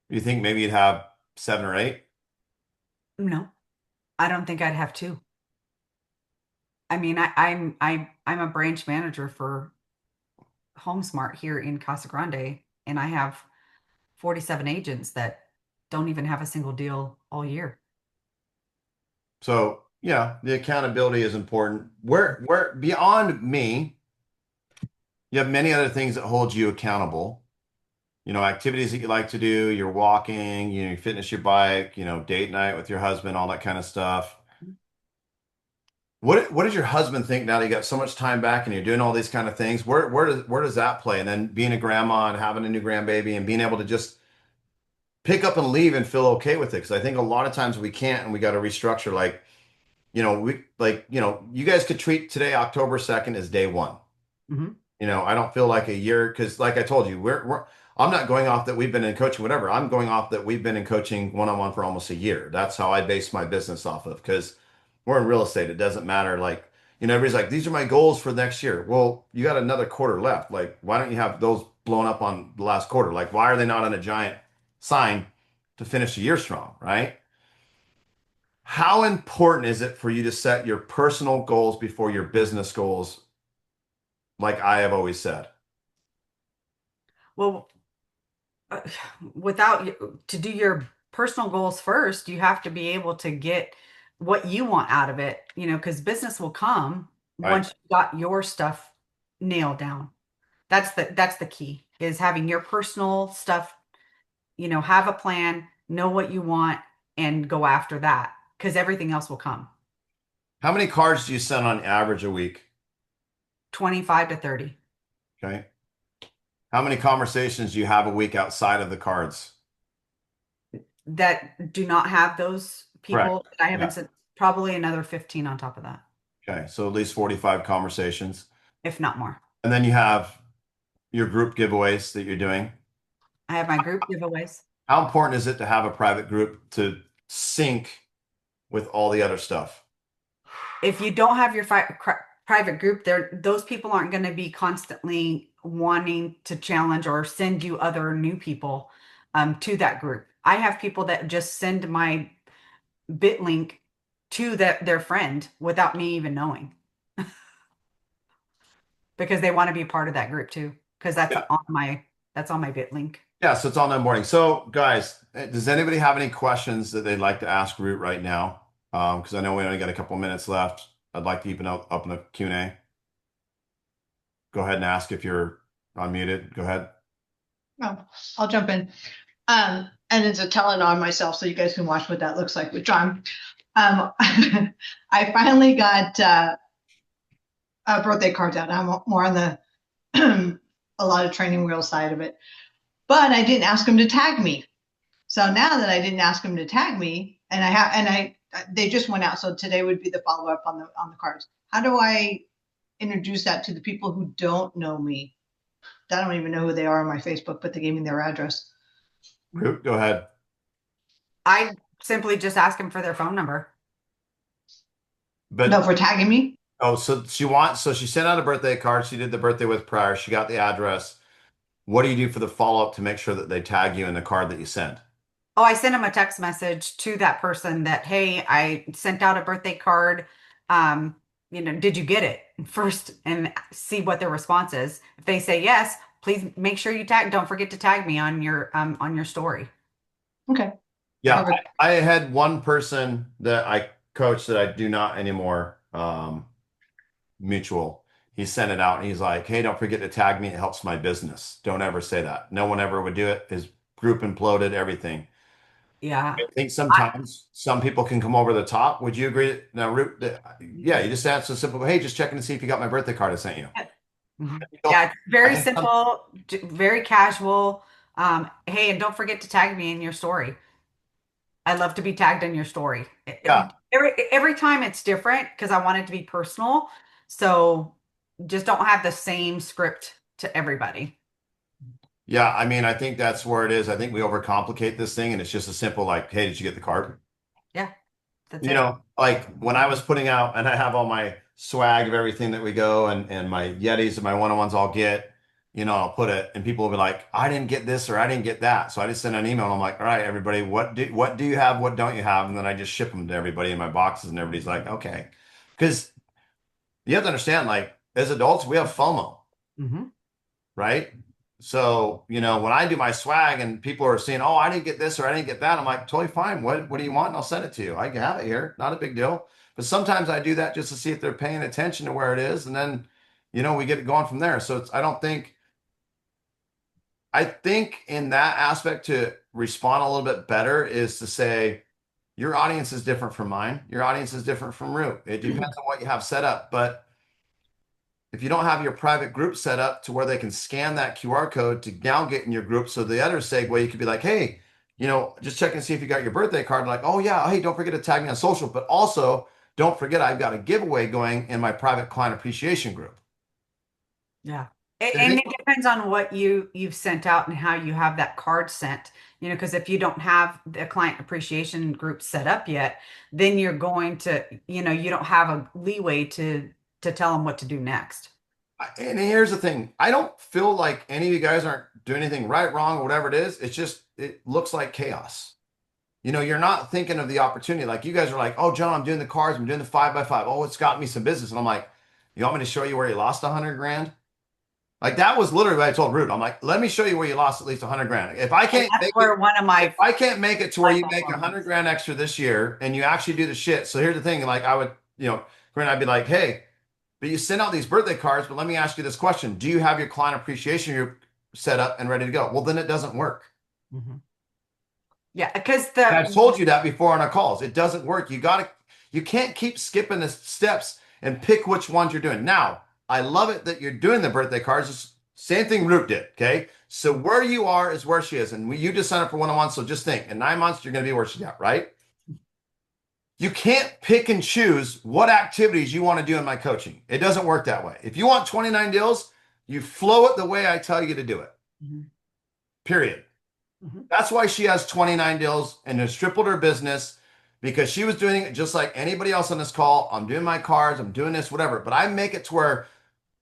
Do you think maybe you'd have seven or eight? No, I don't think I'd have two. I mean, I'm a branch manager for HomeSmart here in Casa Grande, and I have 47 agents that don't even have a single deal all year. So, yeah, the accountability is important. Where beyond me, you have many other things that hold you accountable. Activities that you like to do, you're walking, you fitness your bike, date night with your husband, all that kind of stuff. What does your husband think now that you got so much time back and you're doing all these kind of things? Where does that play? And then being a grandma and having a new grandbaby and being able to just pick up and leave and feel okay with it. Because I think a lot of times we can't and we got to restructure. You guys could treat today, October 2nd, as day one. Hmm. I don't feel like a year because, like I told you, I'm not going off that we've been in coaching, whatever. I'm going off that we've been in coaching one-on-one for almost a year. That's how I base my business off of because we're in real estate. It doesn't matter. Like, everybody's like, these are my goals for next year. Well, you got another quarter left. Like, why don't you have those blown up on the last quarter? Like, why are they not on a giant sign to finish the year strong, right? How important is it for you to set your personal goals before your business goals, like I have always said? Well, uh, to do your personal goals first, you have to be able to get what you want out of it, because business will come Right? once you got your stuff nailed down. That's the key is having your personal stuff, have a plan, know what you want, and go after that because everything else will come. How many cards do you send on average a week? 25 to 30 Okay. How many conversations do you have a week outside of the cards? that do not have those Correct. people that I haven't Yeah. said, probably another 15 on top of that, Okay. So at least 45 conversations. if not more. And then you have your group giveaways that you're doing. I have my group giveaways. How important is it to have a private group to sync with all the other stuff? If you don't have your private group there, those people aren't going to be constantly wanting to challenge or send you other new people to that group. I have people that just send my bit link to their friend without me even knowing because they want to be part of that group too because Yeah. that's on my bit link. Yeah. So it's on that morning. So guys, does anybody have any questions that they'd like to ask Root right now? Because I know we only got a couple minutes left. I'd like to open the Q&A. Go ahead and ask if you're unmuted. Go ahead. Oh, I'll jump in. And it's a telling on myself, so you guys can watch what that looks like with John. I finally got birthday cards out. I'm more on the a lot of training wheel side of it, but I didn't ask him to tag me. So now that I didn't ask him to tag me, and they just went out. So today would be the follow up on the cards. How do I introduce that to the people who don't know me? I don't even know who they are on my Facebook, but they gave me their address. Rute, go ahead. I simply just ask them for their phone number. But No, for tagging me. oh, so she sent out a birthday card. She did the birthday with prior. She got the address. What do you do for the follow-up to make sure that they tag you in the card that you sent? Oh, I sent them a text message to that person that, hey, I sent out a birthday card. Um, did you get it first and see what their response is? If they say yes, please make sure you don't forget to tag me on your story. Okay. Yeah, I had one person that I coached that I do not anymore, mutual. He sent it out and he's like, hey, don't forget to tag me. It helps my business. Don't ever say that. No one ever would do it. His group imploded, everything. Yeah. I think sometimes some people can come over the top. Would you agree? Now, yeah, you just ask a simple, hey, just checking to see if you got my birthday card I sent you. Mhm. Yeah, it's very simple, very casual. Hey, and don't forget to tag me in your story. I love to be tagged in your story. Yeah. Every time it's different because I want it to be personal. So just don't have the same script to everybody. Yeah, I mean, I think that's where it is. I think we overcomplicate this thing and it's just a simple like, hey, did you get the card? Yeah, that's You it. know, like when I was putting out, and I have all my swag of everything that we go and my Yetis and my one-on-ones I'll get, I'll put it, and people will be like, I didn't get this or I didn't get that. So I just send an email and I'm like, all right, everybody, what do you have? What don't you have? And then I just ship them to everybody in my boxes and everybody's like, okay. Because you have to understand, like, as adults, we have FOMO, Hmm. right? So, when I do my swag and people are saying, oh, I didn't get this or I didn't get that, I'm like, totally fine. What do you want? And I'll send it to you. I can have it here. Not a big deal. But sometimes I do that just to see if they're paying attention to where it is. And then, we get it going from there. So I think in that aspect to respond a little bit better is to say, your audience is different from mine. Your audience is different from Rute. It depends on what you have set up. But if you don't have your private group set up to where they can scan that QR code to now get in your group, so the other segue, you could be like, hey, just check and see if you got your birthday card. Like, oh yeah, hey, don't forget to tag me on social, but also don't forget I've got a giveaway going in my private client appreciation group. Yeah. And it depends on what you've sent out and how you have that card sent. Because if you don't have the client appreciation group set up yet, then you're going to, you don't have a leeway to tell them what to do next. And here's the thing. I don't feel like any of you guys aren't doing anything right, wrong, or whatever it is. It's just, it looks like chaos. You're not thinking of the opportunity. Like you guys are like, oh, John, I'm doing the cards. I'm doing the 5x5. Oh, it's got me some business. And I'm like, you want me to show you where you lost 100 grand? Like that was literally what I told Rute. I'm like, let me show you where you lost at least 100 grand. If I can't make it, one of my if I can't make it to where you make 100 grand extra this year and you actually do the shit. So here's the thing. Like I would, I'd be like, hey, but you send out these birthday cards, but let me ask you this question. Do you have your client appreciation group set up and ready to go? Well, then it doesn't work. Mhm. Yeah, because I've told you that before on our calls. It doesn't work. You can't keep skipping the steps and pick which ones you're doing. Now, I love it that you're doing the birthday cards. It's same thing Rute did. Okay. So where you are is where she is. And you just signed up for one-on-one. So just think in 9 months, you're going to be where she's at, right? You can't pick and choose what activities you want to do in my coaching. It doesn't work that way. If you want 29 deals, you flow it the way I tell you to do it. Mhm. Period. Mhm. That's why she has 29 deals and has tripled her business because she was doing it just like anybody else on this call. I'm doing my cards, I'm doing this, whatever. But I make it to where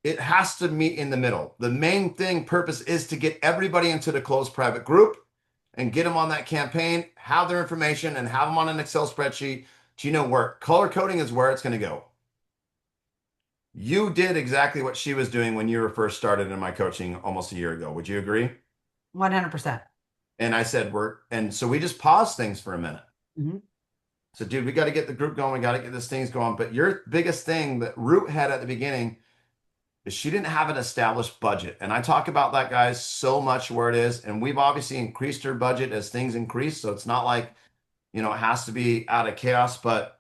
it has to meet in the middle. The main purpose is to get everybody into the closed private group and get them on that campaign, have their information, and have them on an Excel spreadsheet. Do you know where color coding is where it's going to go? You did exactly what she was doing when you were first started in my coaching almost a year ago. Would you agree? 100%. And I said, and so we just paused things for a minute. Mhm. So, dude, we got to get the group going. We got to get this things going. But your biggest thing that Root had at the beginning is she didn't have an established budget. And I talk about that, guys, so much where it is. And we've obviously increased her budget as things increase. So it's not like, it has to be out of chaos. But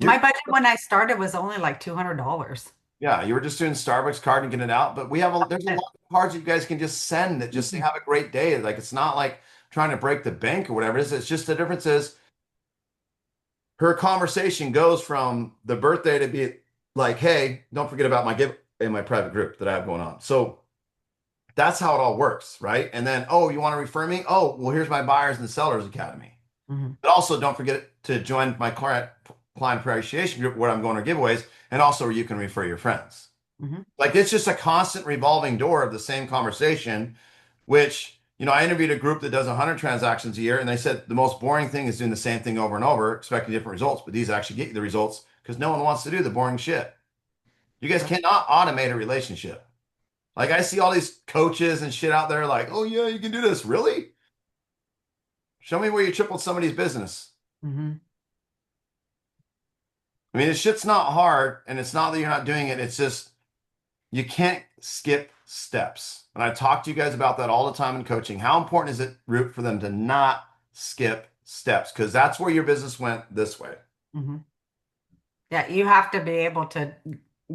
My dude, budget when I started was only like $200. yeah, you were just doing Starbucks card and getting it out. But there's a lot of cards you guys can just send that just say, have a great day. Like it's not like trying to break the bank or whatever it is. It's just the difference is her conversation goes from the birthday to be like, hey, don't forget about my give in my private group that I have going on. So that's how it all works, right? And then, oh, you want to refer me? Oh, well, here's my buyers and sellers academy. Mhm. But also don't forget to join my client appreciation group where I'm going to giveaways and also where you can refer your friends. Mhm. Like it's just a constant revolving door of the same conversation, which, I interviewed a group that does 100 transactions a year, and they said the most boring thing is doing the same thing over and over, expecting different results. But these actually get you the results because no one wants to do the boring shit. You guys cannot automate a relationship. Like I see all these coaches and shit out there like, oh yeah, you can do this. Really? Show me where you tripled somebody's business. Mhm. I mean, this shit's not hard, and it's not that you're not doing it. It's just you can't skip steps. And I talk to you guys about that all the time in coaching. How important is it, Root, for them to not skip steps? Because that's where your business went this way. Mhm. Yeah, you have to be able to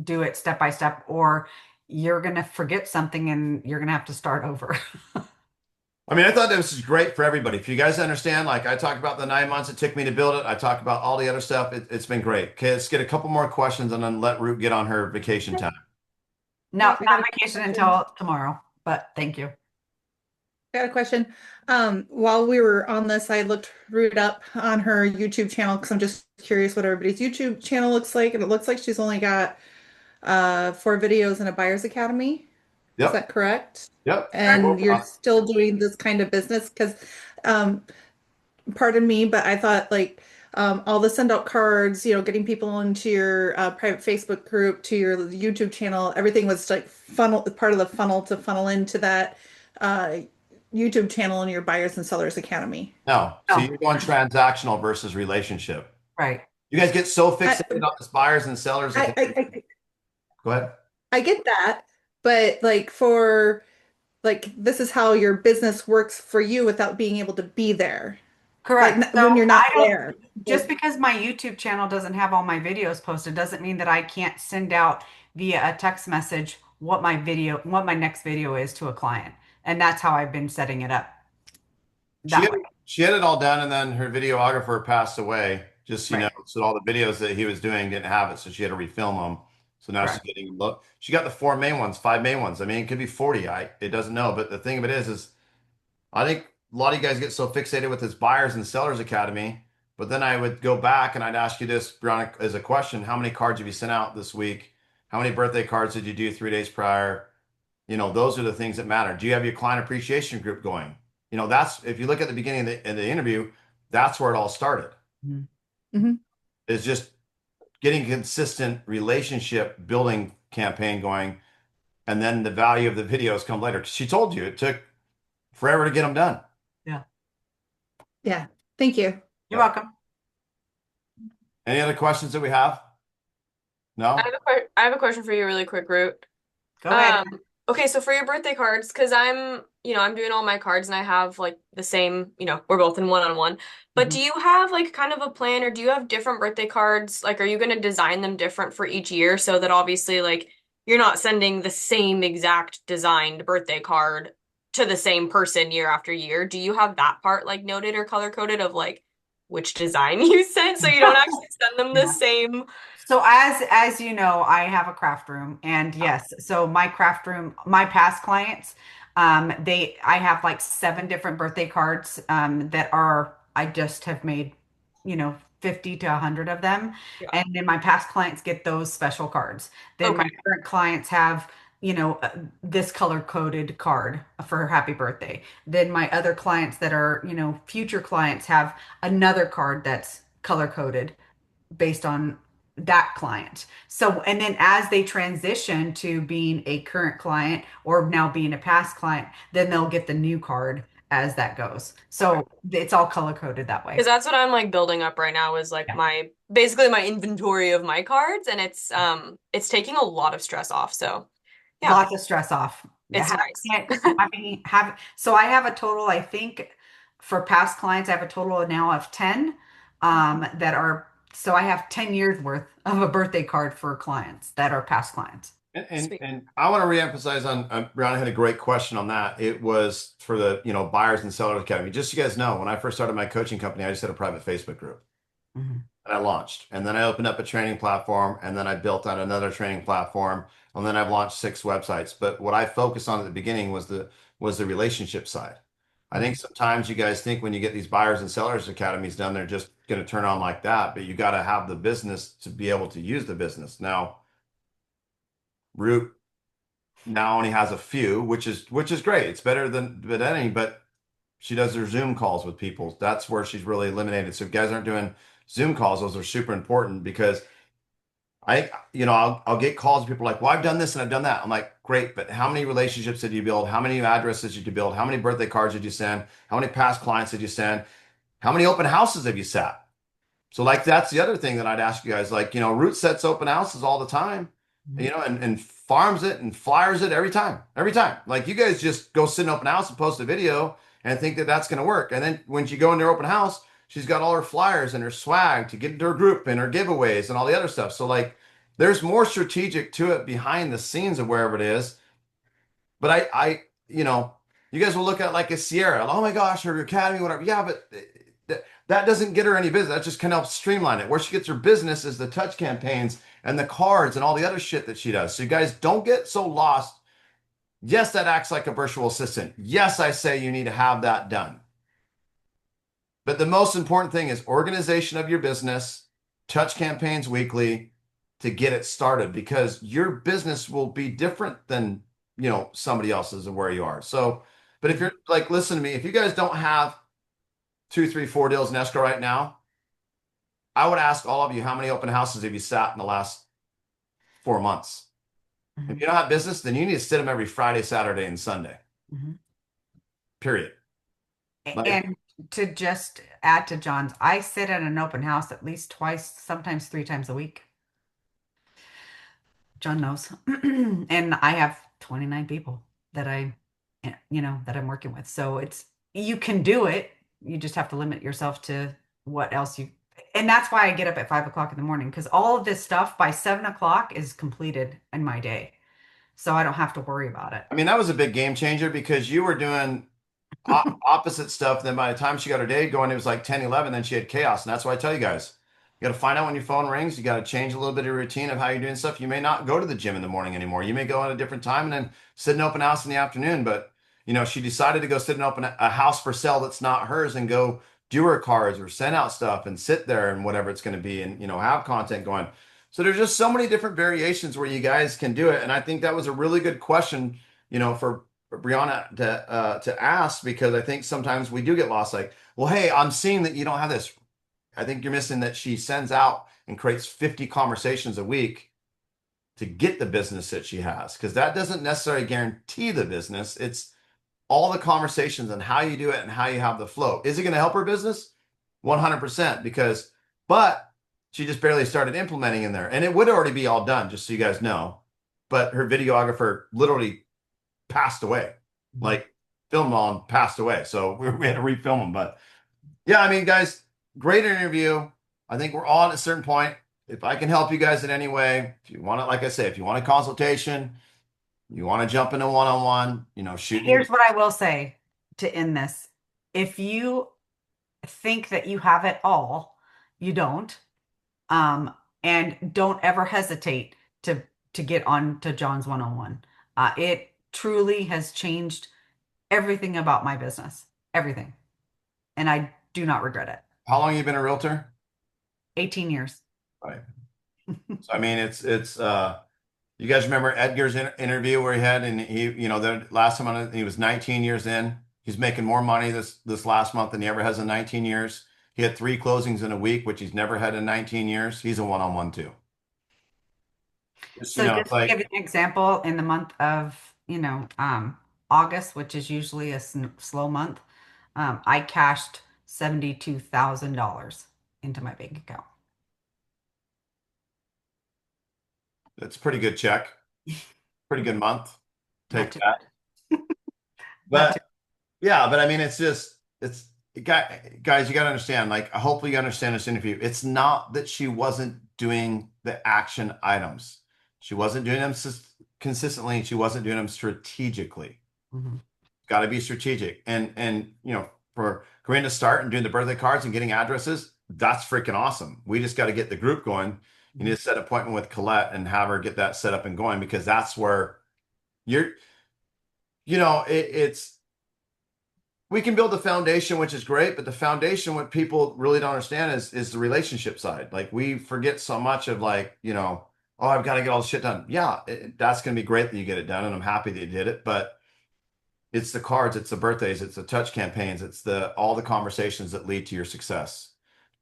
do it step by step, or you're going to forget something and you're going to have to start over. I mean, I thought this was great for everybody. If you guys understand, like I talked about the 9 months it took me to build it, I talked about all the other stuff. It's been great. Okay, let's get a couple more questions and then let Root get on her vacation time. No, I got not a vacation question. until tomorrow, but thank you. I got a question. While we were on this, I looked Root up on her YouTube channel because I'm just curious what everybody's YouTube channel looks like, and it looks like she's only got 4 videos and a buyer's academy. Is Yep. that correct? Yep. And you're still doing this kind of business because, um, pardon me, but I thought like all the send out cards, getting people into your private Facebook group, to your YouTube channel, everything was like funnel part of the funnel to funnel into that uh, YouTube channel and your buyers and sellers academy. No. So No, you're going transactional versus relationship. right. You guys get so I, fixated on this buyers and sellers. I, I, I Go ahead. I get that, but like for like this is how your business works for you without being able to be there. Like Correct. So when you're not I don't, there. just because my YouTube channel doesn't have all my videos posted doesn't mean that I can't send out via a text message what my next video is to a client. And that's how I've been setting it up She that had, way. she had it all done, and then her videographer passed away. Just Right. so all the videos that he was doing didn't have it, so she had to refilm them. So now she's Correct. getting look. She got the 4 main ones, 5 main ones. I mean, it could be 40. It doesn't know, but the thing of it is I think a lot of you guys get so fixated with this buyers and sellers academy. But then I would go back and I'd ask you this, Brianna, as a question: how many cards have you sent out this week? How many birthday cards did you do 3 days prior? Those are the things that matter. Do you have your client appreciation group going? That's if you look at the beginning of the interview, that's where it all started. Mhm. Mhm. Is just getting consistent relationship building campaign going, and then the value of the videos come later. She told you it took forever to get them done. Yeah. Yeah. Thank you. You're welcome. Any other questions that we have? I No? have I have a question for you really quick, Root. Go ahead. Okay, so for your birthday cards, because I'm doing all my cards and I have like the same, we're both in one-on-one. But Mhm. do you have like kind of a plan, or do you have different birthday cards? Like, are you going to design them different for each year so that obviously like you're not sending the same exact designed birthday card to the same person year after year? Do you have that part like noted or color coded of like which design you sent so you don't actually send them the Yeah. same? So as you know, I have a craft room, and yes, so my craft room, my past clients, I have like 7 different birthday cards that are I just have made, 50 to 100 of them, Yeah. and then my past clients get those special cards. Then my Okay. current clients have, this color coded card for happy birthday. Then my other clients that are, future clients have another card that's color coded based on that client. So, and then as they transition to being a current client or now being a past client, then they'll get the new card as that goes. So it's all color coded that Because way. that's what I'm like building up right now is like Yeah. my basically my inventory of my cards, and it's taking a lot of stress off. So yeah, Lots of stress off. it's nice. So I have a total, I think for past clients, I have a total now of 10 that are, so I have 10 years worth of a birthday card for clients that are past clients. And and, Sweet. and I want to reemphasize on Brianna had a great question on that. It was for the buyers and sellers academy. Just so you guys know, when I first started my coaching company, I just had a private Facebook group Mhm. and I launched, and then I opened up a training platform, and then I built out another training platform, and then I've launched 6 websites. But what I focused on at the beginning was the relationship side. I think Mhm. sometimes you guys think when you get these buyers and sellers academies done, they're just going to turn on like that, but you got to have the business to be able to use the business. Now, Root now only has a few, which is great. It's better than any, but she does her Zoom calls with people. That's where she's really eliminated. So if you guys aren't doing Zoom calls, those are super important because I'll get calls. People are like, well, I've done this and I've done that. I'm like, great, but how many relationships did you build? How many addresses did you build? How many birthday cards did you send? How many past clients did you send? How many open houses have you sat? So like that's the other thing that I'd ask you guys. Like, Root sets open houses all the time, Mhm. and farms it and flyers it every time. Every time. Like you guys just go sit in open house and post a video and think that that's going to work. And then when you go into her open house, she's got all her flyers and her swag to get into her group and her giveaways and all the other stuff. So like there's more strategic to it behind the scenes of wherever it is. But you guys will look at like a Sierra. Oh my gosh, her academy, whatever. Yeah, but that doesn't get her any business. That just kind of helps streamline it. Where she gets her business is the touch campaigns and the cards and all the other shit that she does. So you guys don't get so lost. Yes, that acts like a virtual assistant. Yes, I say you need to have that done. But the most important thing is organization of your business, touch campaigns weekly to get it started because your business will be different than, somebody else's and where you are. So, but if you're like, listen to me, if you guys don't have 2, 3, 4 deals in escrow right now, I would ask all of you, how many open houses have you sat in the last 4 months? If Mhm. you don't have business, then you need to sit them every Friday, Saturday, and Sunday, Mhm. period. Like, And to just add to John's, I sit at an open house at least twice, sometimes 3 times a week. John knows. And I have 29 people that that I'm working with. So you can do it. You just have to limit yourself to what else and that's why I get up at 5 o'clock in the morning because all of this stuff by 7 o'clock is completed in my day. So I don't have to worry about it. I mean, that was a big game changer because you were doing opposite stuff. Then by the time she got her day going, it was like 10, 11. Then she had chaos. And that's why I tell you guys, you got to find out when your phone rings. You got to change a little bit of your routine of how you're doing stuff. You may not go to the gym in the morning anymore. You may go at a different time and then sit in open house in the afternoon. But, she decided to go sit in a house for sale that's not hers and go do her cards or send out stuff and sit there and whatever it's going to be and, have content going. So there's just so many different variations where you guys can do it. And I think that was a really good question, for Brianna to ask because I think sometimes we do get lost. Like, well, hey, I'm seeing that you don't have this. I think you're missing that she sends out and creates 50 conversations a week to get the business that she has because that doesn't necessarily guarantee the business. It's all the conversations and how you do it and how you have the flow. Is it going to help her business? 100% but she just barely started implementing in there and it would already be all done, just so you guys know. But her videographer literally passed away. Like filmed on passed away. So we had to refilm them. But yeah, I mean, guys, great interview. I think we're all at a certain point. If I can help you guys in any way, if you want to, like I say, if you want a consultation, you want to jump into one-on-one, shoot me. Here's what I will say to end this. If you think that you have it all, you don't. Um, and don't ever hesitate to get on to John's one-on-one. It truly has changed everything about my business, everything, and I do not regret it. How long you been a realtor? 18 years. Right. So I mean, you guys remember Edgar's interview where he had, and the last time he was 19 years in. He's making more money this last month than he ever has in 19 years. He had 3 closings in a week, which he's never had in 19 years. He's a one-on-one too. Just, So it's just to give like, you an example, in the month of, August, which is usually a slow month, I cashed $72,000 into my bank account. That's a pretty good check. Pretty good month. Not Take too that. bad. Not too. But yeah, but I mean, guys, you got to understand, like, hopefully you understand this interview. It's not that she wasn't doing the action items. She wasn't doing them consistently, and she wasn't doing them strategically. Mhm. Got to be strategic. And for going to start and doing the birthday cards and getting addresses, that's freaking awesome. We just got to get the group going. You need to set an appointment with Colette and have her get that set up and going, because that's where you're, it's we can build the foundation, which is great, but the foundation, what people really don't understand is the relationship side. Like, we forget so much of, like, oh, I've got to get all the shit done. Yeah, that's going to be great that you get it done, and I'm happy that you did it. But it's the cards, it's the birthdays, it's the touch campaigns, it's all the conversations that lead to your success.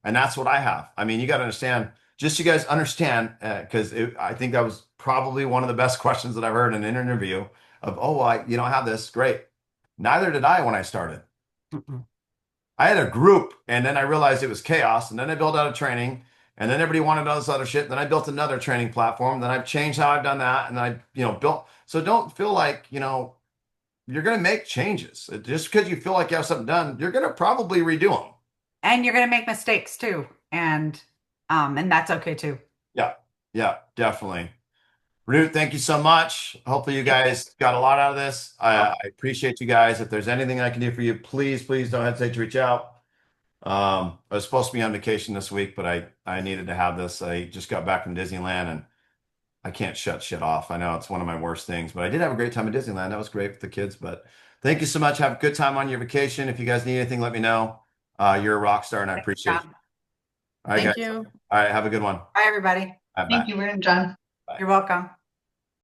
And that's what I have. I mean, you got to understand, just so you guys understand, because I think that was probably one of the best questions that I've heard in an interview of, oh, you don't have this. Great. Neither did I when I started. Mm-mm. I had a group, and then I realized it was chaos, and then I built out a training, and then everybody wanted all this other shit. Then I built another training platform. Then I've changed how I've done that, and then I, built. So don't feel like, you're going to make changes. Just because you feel like you have something done, you're going to probably redo them. And you're going to make mistakes too. And that's okay too. Yeah. Yeah, definitely. Rute, thank you so much. Hopefully you guys got a lot out of this. I appreciate you guys. If there's anything I can do for you, please don't hesitate to reach out. I was supposed to be on vacation this week, but I needed to have this. I just got back from Disneyland, and I can't shut shit off. I know it's one of my worst things, but I did have a great time at Disneyland. That was great with the kids. But thank you so much. Have a good time on your vacation. If you guys need anything, let me know. You're a rock star, and I appreciate you. All right, Thank guys. you. All right, have a good one. Bye, everybody. Bye. Thank you, John. You're welcome.